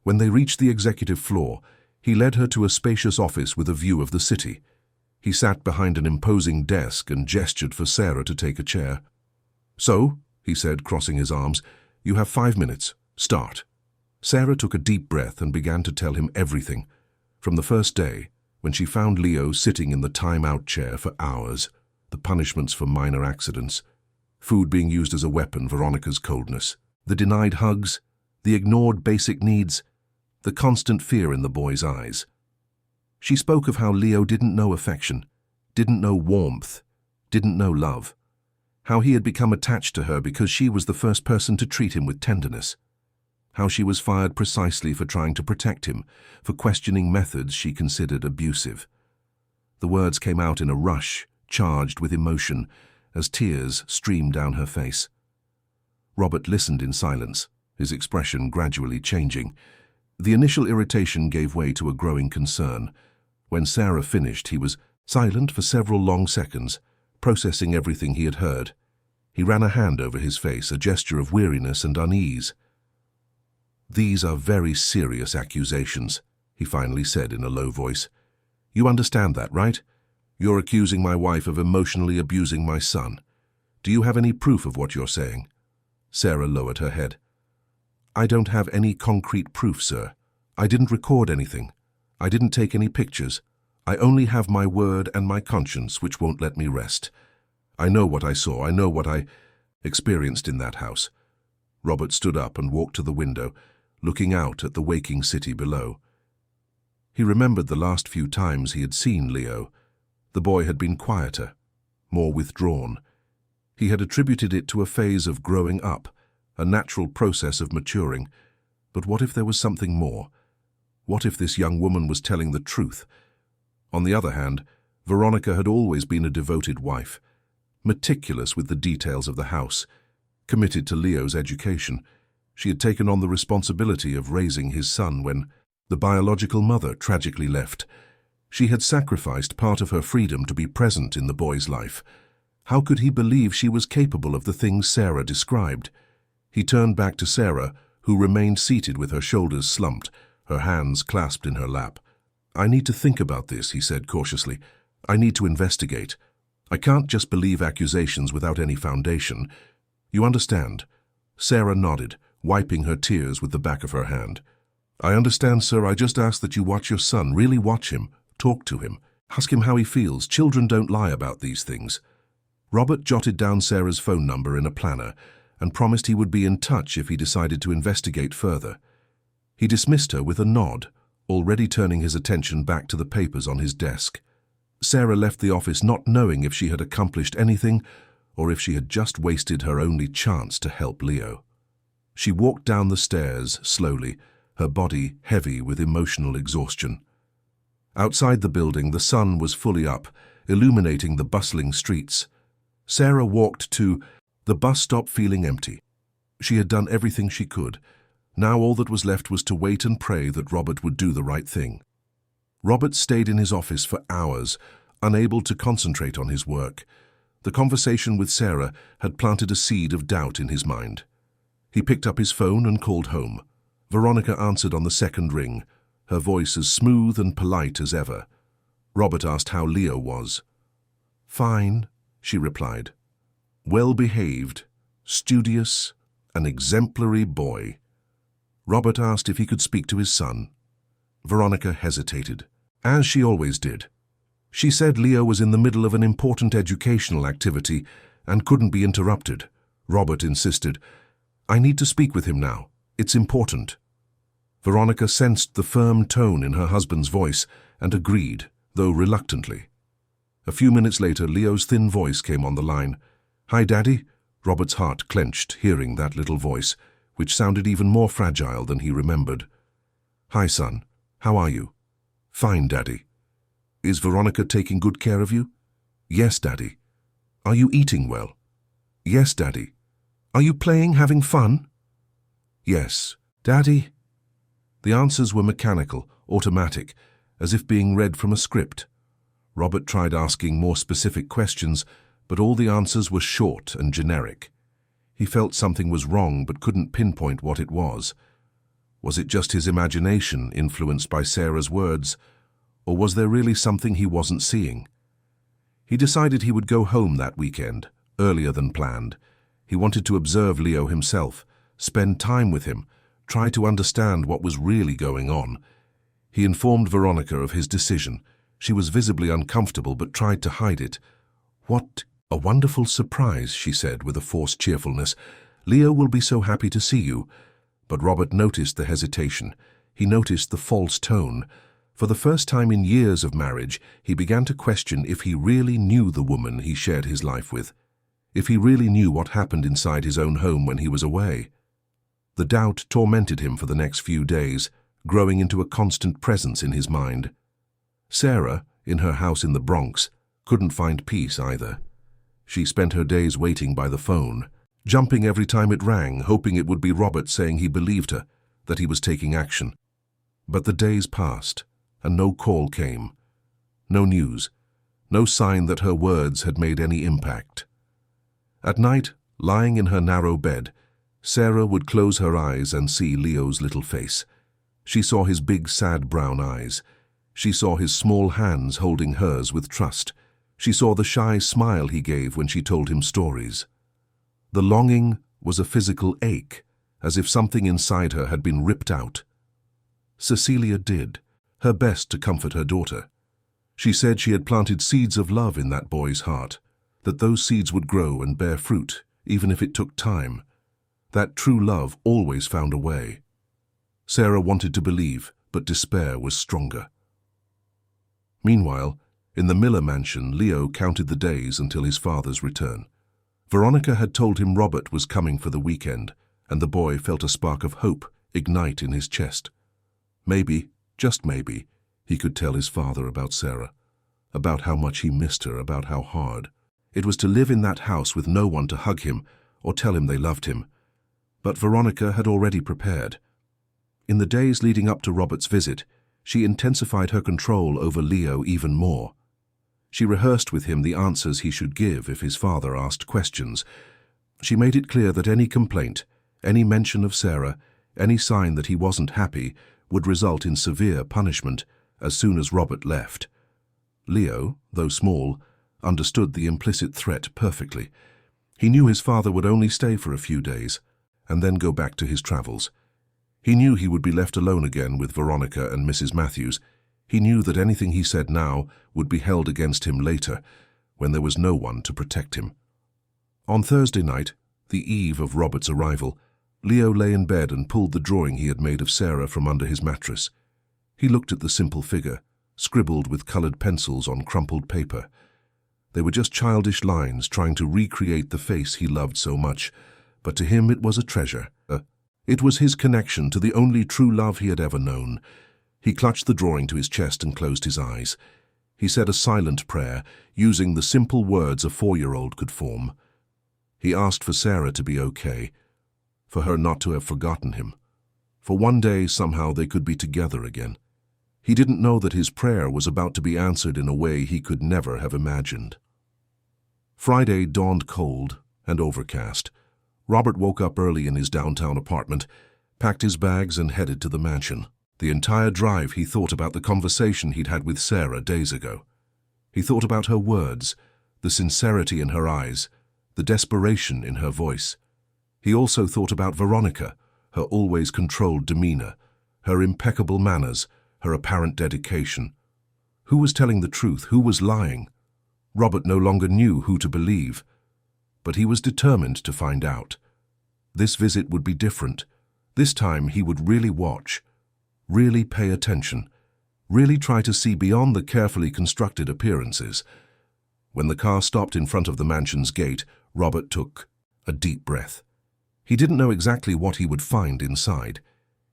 When they reached the executive floor, he led her to a spacious office with a view of the city. He sat behind an imposing desk and gestured for Sarah to take a chair. "So," he said, crossing his arms, "you have 5 minutes. Start." Sarah took a deep breath and began to tell him everything. From the first day, when she found Leo sitting in the time-out chair for hours, the punishments for minor accidents, food being used as a weapon, Veronica's coldness, the denied hugs, the ignored basic needs, the constant fear in the boy's eyes. She spoke of how Leo didn't know affection, didn't know warmth, didn't know love, how he had become attached to her because she was the first person to treat him with tenderness, how she was fired precisely for trying to protect him, for questioning methods she considered abusive. The words came out in a rush, charged with emotion, as tears streamed down her face. Robert listened in silence, his expression gradually changing. The initial irritation gave way to a growing concern. When Sarah finished, he was silent for several long seconds, processing everything he had heard. He ran a hand over his face, a gesture of weariness and unease. "These are very serious accusations," he finally said in a low voice. "You understand that, right? You're accusing my wife of emotionally abusing my son. Do you have any proof of what you're saying?" Sarah lowered her head. "I don't have any concrete proof, sir. I didn't record anything. I didn't take any pictures. I only have my word and my conscience, which won't let me rest. I know what I saw. I know what I experienced in that house." Robert stood up and walked to the window, looking out at the waking city below. He remembered the last few times he had seen Leo. The boy had been quieter, more withdrawn. He had attributed it to a phase of growing up, a natural process of maturing. But what if there was something more? What if this young woman was telling the truth? On the other hand, Veronica had always been a devoted wife, meticulous with the details of the house, committed to Leo's education. She had taken on the responsibility of raising his son when the biological mother tragically left. She had sacrificed part of her freedom to be present in the boy's life. How could he believe she was capable of the things Sarah described? He turned back to Sarah, who remained seated with her shoulders slumped, her hands clasped in her lap. "I need to think about this," he said cautiously. "I need to investigate. I can't just believe accusations without any foundation. You understand?" Sarah nodded, wiping her tears with the back of her hand. "I understand, sir. I just ask that you watch your son. Really watch him. Talk to him. Ask him how he feels. Children don't lie about these things." Robert jotted down Sarah's phone number in a planner, and promised he would be in touch if he decided to investigate further. He dismissed her with a nod, already turning his attention back to the papers on his desk. Sarah left the office not knowing if she had accomplished anything or if she had just wasted her only chance to help Leo. She walked down the stairs slowly, her body heavy with emotional exhaustion. Outside the building, the sun was fully up, illuminating the bustling streets. Sarah walked to the bus stop feeling empty. She had done everything she could. Now all that was left was to wait and pray that Robert would do the right thing. Robert stayed in his office for hours, unable to concentrate on his work. The conversation with Sarah had planted a seed of doubt in his mind. He picked up his phone and called home. Veronica answered on the second ring, her voice as smooth and polite as ever. Robert asked how Leo was. "Fine," she replied. "Well-behaved, studious, an exemplary boy." Robert asked if he could speak to his son. Veronica hesitated, as she always did. She said Leo was in the middle of an important educational activity and couldn't be interrupted. Robert insisted, "I need to speak with him now. It's important." Veronica sensed the firm tone in her husband's voice and agreed, though reluctantly. A few minutes later, Leo's thin voice came on the line. "Hi, Daddy." Robert's heart clenched, hearing that little voice, which sounded even more fragile than he remembered. "Hi, son. How are you?" "Fine, Daddy." "Is Veronica taking good care of you?" "Yes, Daddy." "Are you eating well?" "Yes, Daddy." "Are you playing, having fun?" "Yes, Daddy." The answers were mechanical, automatic, as if being read from a script. Robert tried asking more specific questions, but all the answers were short and generic. He felt something was wrong but couldn't pinpoint what it was. Was it just his imagination influenced by Sarah's words, or was there really something he wasn't seeing? He decided he would go home that weekend, earlier than planned. He wanted to observe Leo himself, spend time with him, try to understand what was really going on. He informed Veronica of his decision. She was visibly uncomfortable but tried to hide it. "What a wonderful surprise," she said with a forced cheerfulness. "Leo will be so happy to see you." But Robert noticed the hesitation. He noticed the false tone. For the first time in years of marriage, he began to question if he really knew the woman he shared his life with, if he really knew what happened inside his own home when he was away. The doubt tormented him for the next few days, growing into a constant presence in his mind. Sarah, in her house in the Bronx, couldn't find peace either. She spent her days waiting by the phone, jumping every time it rang, hoping it would be Robert saying he believed her, that he was taking action. But the days passed, and no call came. No news, no sign that her words had made any impact. At night, lying in her narrow bed, Sarah would close her eyes and see Leo's little face. She saw his big, sad brown eyes. She saw his small hands holding hers with trust. She saw the shy smile he gave when she told him stories. The longing was a physical ache, as if something inside her had been ripped out. Cecilia did her best to comfort her daughter. She said she had planted seeds of love in that boy's heart, that those seeds would grow and bear fruit, even if it took time. That true love always found a way. Sarah wanted to believe, but despair was stronger. Meanwhile, in the Miller mansion, Leo counted the days until his father's return. Veronica had told him Robert was coming for the weekend, and the boy felt a spark of hope ignite in his chest. Maybe, just maybe, he could tell his father about Sarah, about how much he missed her, about how hard it was to live in that house with no one to hug him or tell him they loved him. But Veronica had already prepared. In the days leading up to Robert's visit, she intensified her control over Leo even more. She rehearsed with him the answers he should give if his father asked questions. She made it clear that any complaint, any mention of Sarah, any sign that he wasn't happy would result in severe punishment as soon as Robert left. Leo, though small, understood the implicit threat perfectly. He knew his father would only stay for a few days and then go back to his travels. He knew he would be left alone again with Veronica and Mrs. Matthews. He knew that anything he said now would be held against him later, when there was no one to protect him. On Thursday night, The eve of Robert's arrival, Leo lay in bed and pulled the drawing he had made of Sarah from under his mattress. He looked at the simple figure, scribbled with colored pencils on crumpled paper. They were just childish lines trying to recreate the face he loved so much, but to him it was a treasure. It was his connection to the only true love he had ever known. He clutched the drawing to his chest and closed his eyes. He said a silent prayer, using the simple words a 4-year-old could form. He asked for Sarah to be okay, for her not to have forgotten him, for one day somehow they could be together again. He didn't know that his prayer was about to be answered in a way he could never have imagined. Friday dawned cold and overcast. Robert woke up early in his downtown apartment, packed his bags and headed to the mansion. The entire drive he thought about the conversation he'd had with Sarah days ago. He thought about her words, the sincerity in her eyes, the desperation in her voice. He also thought about Veronica, her always controlled demeanor, her impeccable manners, her apparent dedication. Who was telling the truth? Who was lying? Robert no longer knew who to believe, but he was determined to find out. This visit would be different. This time he would really watch, really pay attention, really try to see beyond the carefully constructed appearances. When the car stopped in front of the mansion's gate, Robert took a deep breath. He didn't know exactly what he would find inside.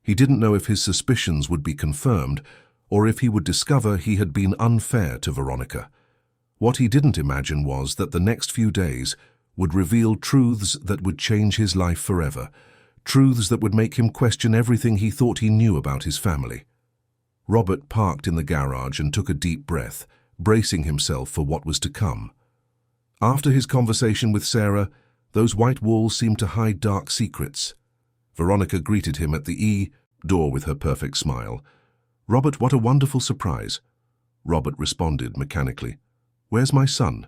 He didn't know if his suspicions would be confirmed or if he would discover he had been unfair to Veronica. What he didn't imagine was that the next few days would reveal truths that would change his life forever, truths that would make him question everything he thought he knew about his family. Robert parked in the garage and took a deep breath, bracing himself for what was to come. After his conversation with Sarah, those white walls seemed to hide dark secrets. Veronica greeted him at the door with her perfect smile. "Robert, what a wonderful surprise." Robert responded mechanically. "Where's my son?"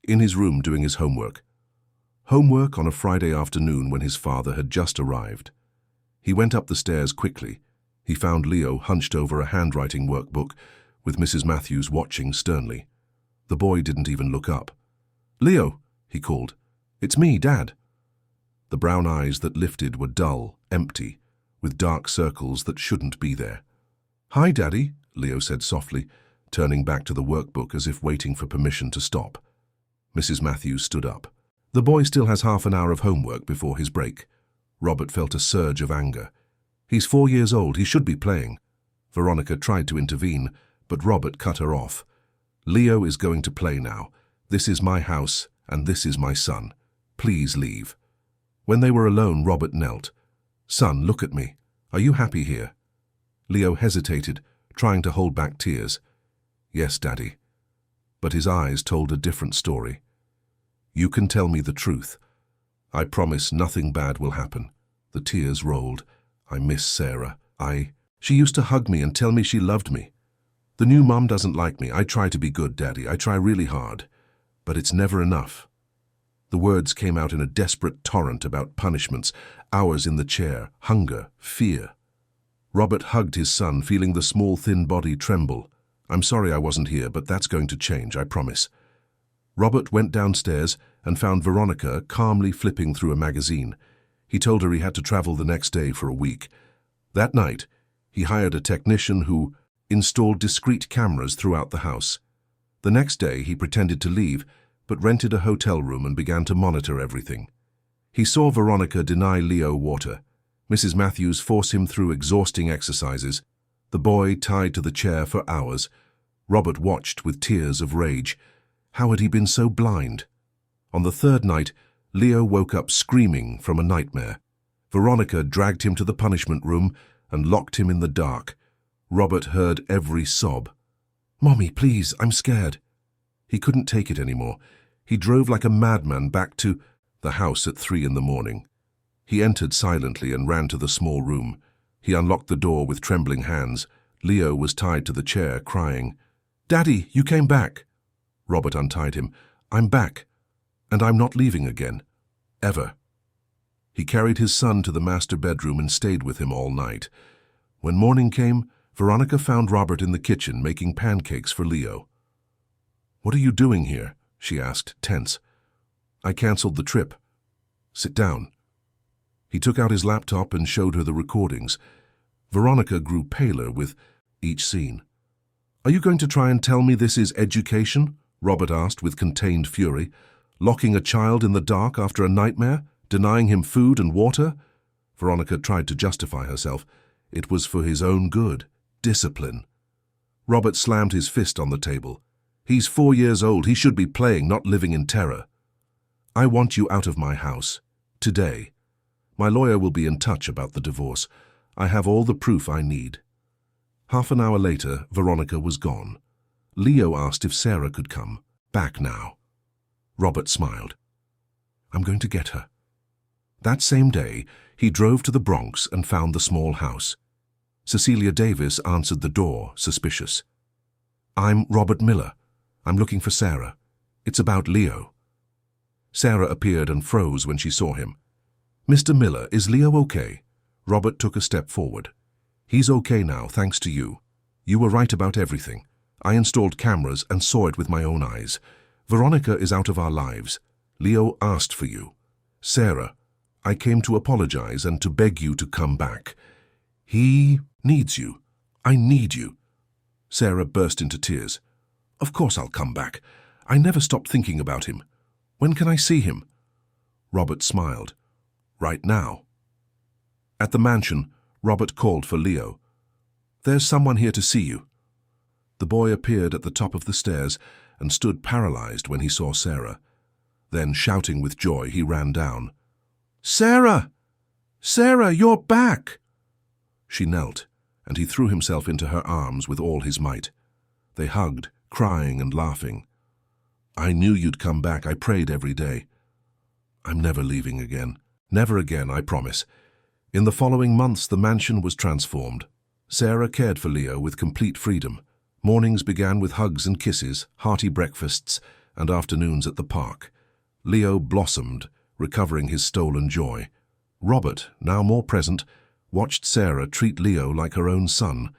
"In his room doing his homework." Homework on a Friday afternoon when his father had just arrived. He went up the stairs quickly. He found Leo hunched over a handwriting workbook, with Mrs. Matthews watching sternly. The boy didn't even look up. "Leo," he called. "It's me, Dad." The brown eyes that lifted were dull, empty, with dark circles that shouldn't be there. "Hi, Daddy," Leo said softly, turning back to the workbook as if waiting for permission to stop. Mrs. Matthews stood up. "The boy still has half an hour of homework before his break." Robert felt a surge of anger. "He's 4 years old. He should be playing." Veronica tried to intervene, but Robert cut her off. "Leo is going to play now. This is my house, and this is my son. Please leave." When they were alone, Robert knelt. "Son, look at me. Are you happy here?" Leo hesitated, trying to hold back tears. "Yes, Daddy." But his eyes told a different story. "You can tell me the truth. I promise nothing bad will happen." The tears rolled. "I miss Sarah. She used to hug me and tell me she loved me. The new mom doesn't like me. I try to be good, Daddy. I try really hard. But it's never enough." The words came out in a desperate torrent about punishments, hours in the chair, hunger, fear. Robert hugged his son, feeling the small, thin body tremble. "I'm sorry I wasn't here, but that's going to change, I promise." Robert went downstairs and found Veronica calmly flipping through a magazine. He told her he had to travel the next day for a week. That night, he hired a technician who installed discreet cameras throughout the house. The next day, he pretended to leave, but rented a hotel room and began to monitor everything. He saw Veronica deny Leo water. Mrs. Matthews force him through exhausting exercises. The boy tied to the chair for hours. Robert watched with tears of rage. How had he been so blind? On the third night, Leo woke up screaming from a nightmare. Veronica dragged him to the punishment room and locked him in the dark. Robert heard every sob. "Mommy, please, I'm scared." He couldn't take it anymore. He drove like a madman back to the house at 3 in the morning. He entered silently and ran to the small room. He unlocked the door with trembling hands. Leo was tied to the chair, crying. "Daddy, you came back." Robert untied him. "I'm back, and I'm not leaving again. Ever." He carried his son to the master bedroom and stayed with him all night. When morning came, Veronica found Robert in the kitchen making pancakes for Leo. "What are you doing here?" she asked, tense. "I canceled the trip." Sit down. He took out his laptop and showed her the recordings. Veronica grew paler with each scene. Are you going to try and tell me this is education? Robert asked with contained fury. Locking a child in the dark after a nightmare? Denying him food and water? Veronica tried to justify herself. It was for his own good. Discipline. Robert slammed his fist on the table. He's 4 years old. He should be playing, not living in terror. I want you out of my house. Today. My lawyer will be in touch about the divorce. I have all the proof I need. Half an hour later, Veronica was gone. Leo asked if Sarah could come. Back now. Robert smiled. I'm going to get her. That same day, he drove to the Bronx and found the small house. Cecilia Davis answered the door, suspicious. I'm Robert Miller. I'm looking for Sarah. It's about Leo. Sarah appeared and froze when she saw him. Mr. Miller, is Leo okay? Robert took a step forward. He's okay now, thanks to you. You were right about everything. I installed cameras and saw it with my own eyes. Veronica is out of our lives. Leo asked for you. Sarah, I came to apologize and to beg you to come back. He needs you. I need you. Sarah burst into tears. Of course I'll come back. I never stopped thinking about him. When can I see him? Robert smiled. Right now. At the mansion, Robert called for Leo. There's someone here to see you. The boy appeared at the top of the stairs and stood paralyzed when he saw Sarah. Then, shouting with joy, he ran down. Sarah! Sarah, you're back! She knelt, and he threw himself into her arms with all his might. They hugged, crying and laughing. I knew you'd come back. I prayed every day. I'm never leaving again. Never again, I promise. In the following months, the mansion was transformed. Sarah cared for Leo with complete freedom. Mornings began with hugs and kisses, hearty breakfasts, and afternoons at the park. Leo blossomed, recovering his stolen joy. Robert, now more present, watched Sarah treat Leo like her own son,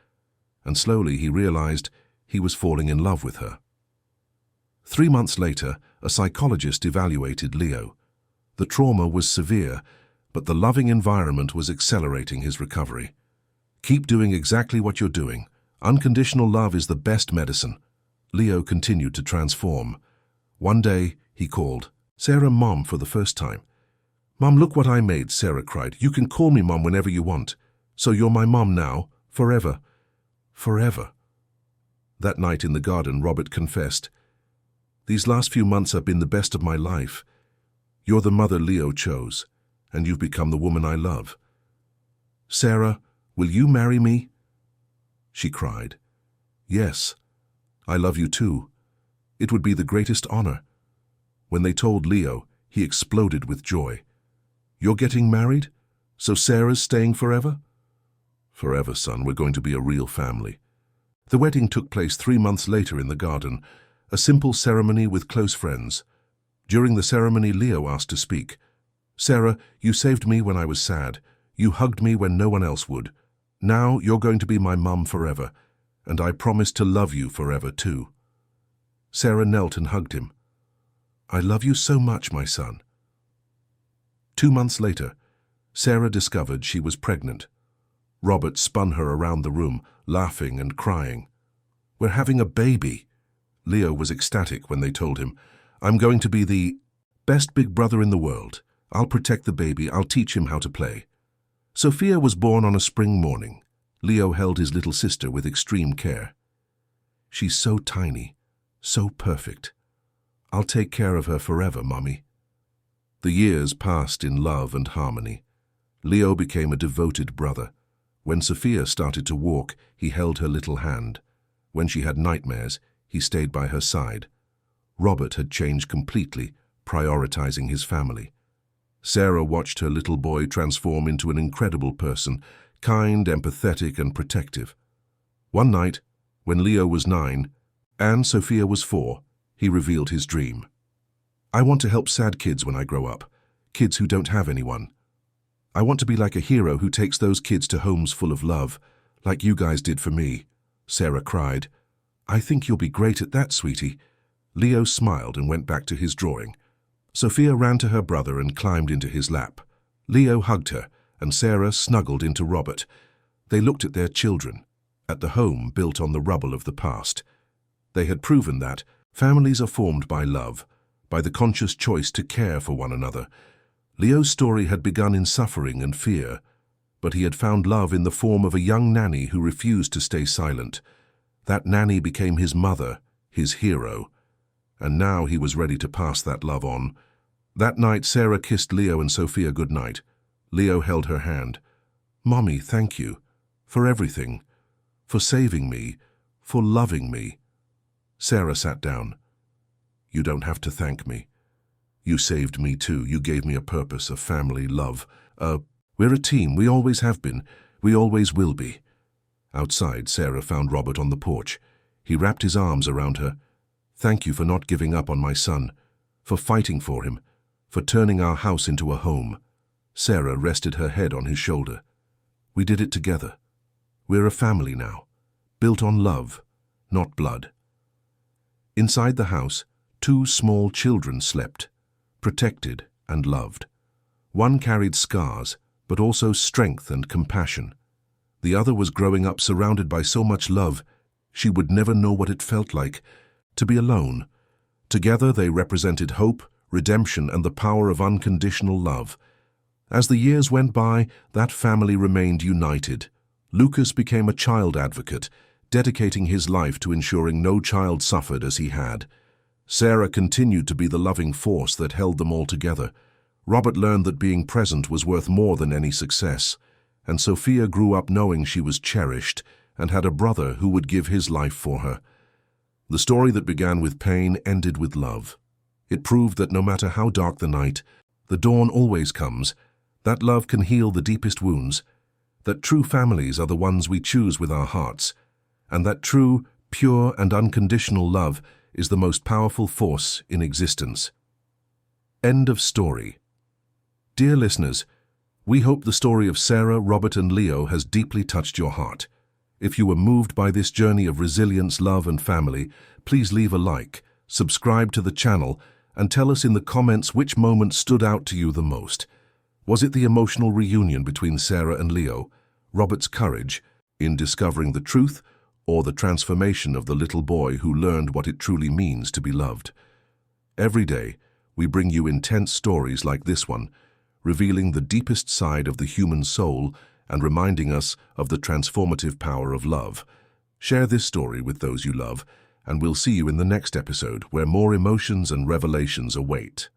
and slowly he realized he was falling in love with her. 3 months later, a psychologist evaluated Leo. The trauma was severe, but the loving environment was accelerating his recovery. Keep doing exactly what you're doing. Unconditional love is the best medicine. Leo continued to transform. One day, he called Sarah Mom for the first time. Mom, look what I made, Sarah cried. You can call me Mom whenever you want. So you're my mom now, forever. Forever. That night in the garden, Robert confessed, These last few months have been the best of my life. You're the mother Leo chose, and you've become the woman I love. Sarah, will you marry me? She cried. Yes, I love you too. It would be the greatest honor. When they told Leo, he exploded with joy. You're getting married? So Sarah's staying forever? Forever, son. We're going to be a real family. The wedding took place 3 months later in the garden, a simple ceremony with close friends. During the ceremony, Leo asked to speak. Sarah, you saved me when I was sad. You hugged me when no one else would. Now you're going to be my mum forever, and I promise to love you forever too. Sarah knelt and hugged him. I love you so much, my son. 2 months later, Sarah discovered she was pregnant. Robert spun her around the room, laughing and crying. We're having a baby. Leo was ecstatic when they told him, I'm going to be the best big brother in the world. I'll protect the baby. I'll teach him how to play. Sophia was born on a spring morning. Leo held his little sister with extreme care. She's so tiny, so perfect. I'll take care of her forever, Mommy. The years passed in love and harmony. Leo became a devoted brother. When Sophia started to walk, he held her little hand. When she had nightmares, he stayed by her side. Robert had changed completely, prioritizing his family. Sarah watched her little boy transform into an incredible person, kind, empathetic, and protective. One night, when Leo was 9 and Sophia was 4, he revealed his dream. I want to help sad kids when I grow up, kids who don't have anyone. I want to be like a hero who takes those kids to homes full of love, like you guys did for me, Sarah cried. I think you'll be great at that, sweetie. Leo smiled and went back to his drawing. Sophia ran to her brother and climbed into his lap. Leo hugged her, and Sarah snuggled into Robert. They looked at their children, at the home built on the rubble of the past. They had proven that families are formed by love, by the conscious choice to care for one another. Leo's story had begun in suffering and fear, but he had found love in the form of a young nanny who refused to stay silent. That nanny became his mother, his hero, and now he was ready to pass that love on. That night, Sarah kissed Leo and Sophia goodnight. Leo held her hand. "Mommy, thank you for everything, for saving me, for loving me." Sarah sat down. "You don't have to thank me. You saved me too. You gave me a purpose, a family, love. We're a team. We always have been. We always will be." Outside, Sarah found Robert on the porch. He wrapped his arms around her. "Thank you for not giving up on my son, for fighting for him, for turning our house into a home." Sarah rested her head on his shoulder. "We did it together. We're a family now, built on love, not blood." Inside the house, 2 small children slept, protected and loved. One carried scars, but also strength and compassion. The other was growing up surrounded by so much love, she would never know what it felt like to be alone. Together they represented hope, redemption, and the power of unconditional love. As the years went by, that family remained united. Lucas became a child advocate, dedicating his life to ensuring no child suffered as he had. Sarah continued to be the loving force that held them all together. Robert learned that being present was worth more than any success, and Sophia grew up knowing she was cherished and had a brother who would give his life for her. The story that began with pain ended with love. It proved that no matter how dark the night, the dawn always comes, that love can heal the deepest wounds, that true families are the ones we choose with our hearts, and that true, pure, and unconditional love is the most powerful force in existence. End of story. Dear listeners, we hope the story of Sarah, Robert, and Leo has deeply touched your heart. If you were moved by this journey of resilience, love, and family, please leave a like, subscribe to the channel, and tell us in the comments which moment stood out to you the most. Was it the emotional reunion between Sarah and Leo, Robert's courage in discovering the truth, or the transformation of the little boy who learned what it truly means to be loved? Every day, we bring you intense stories like this one, revealing the deepest side of the human soul and reminding us of the transformative power of love. Share this story with those you love, and we'll see you in the next episode where more emotions and revelations await.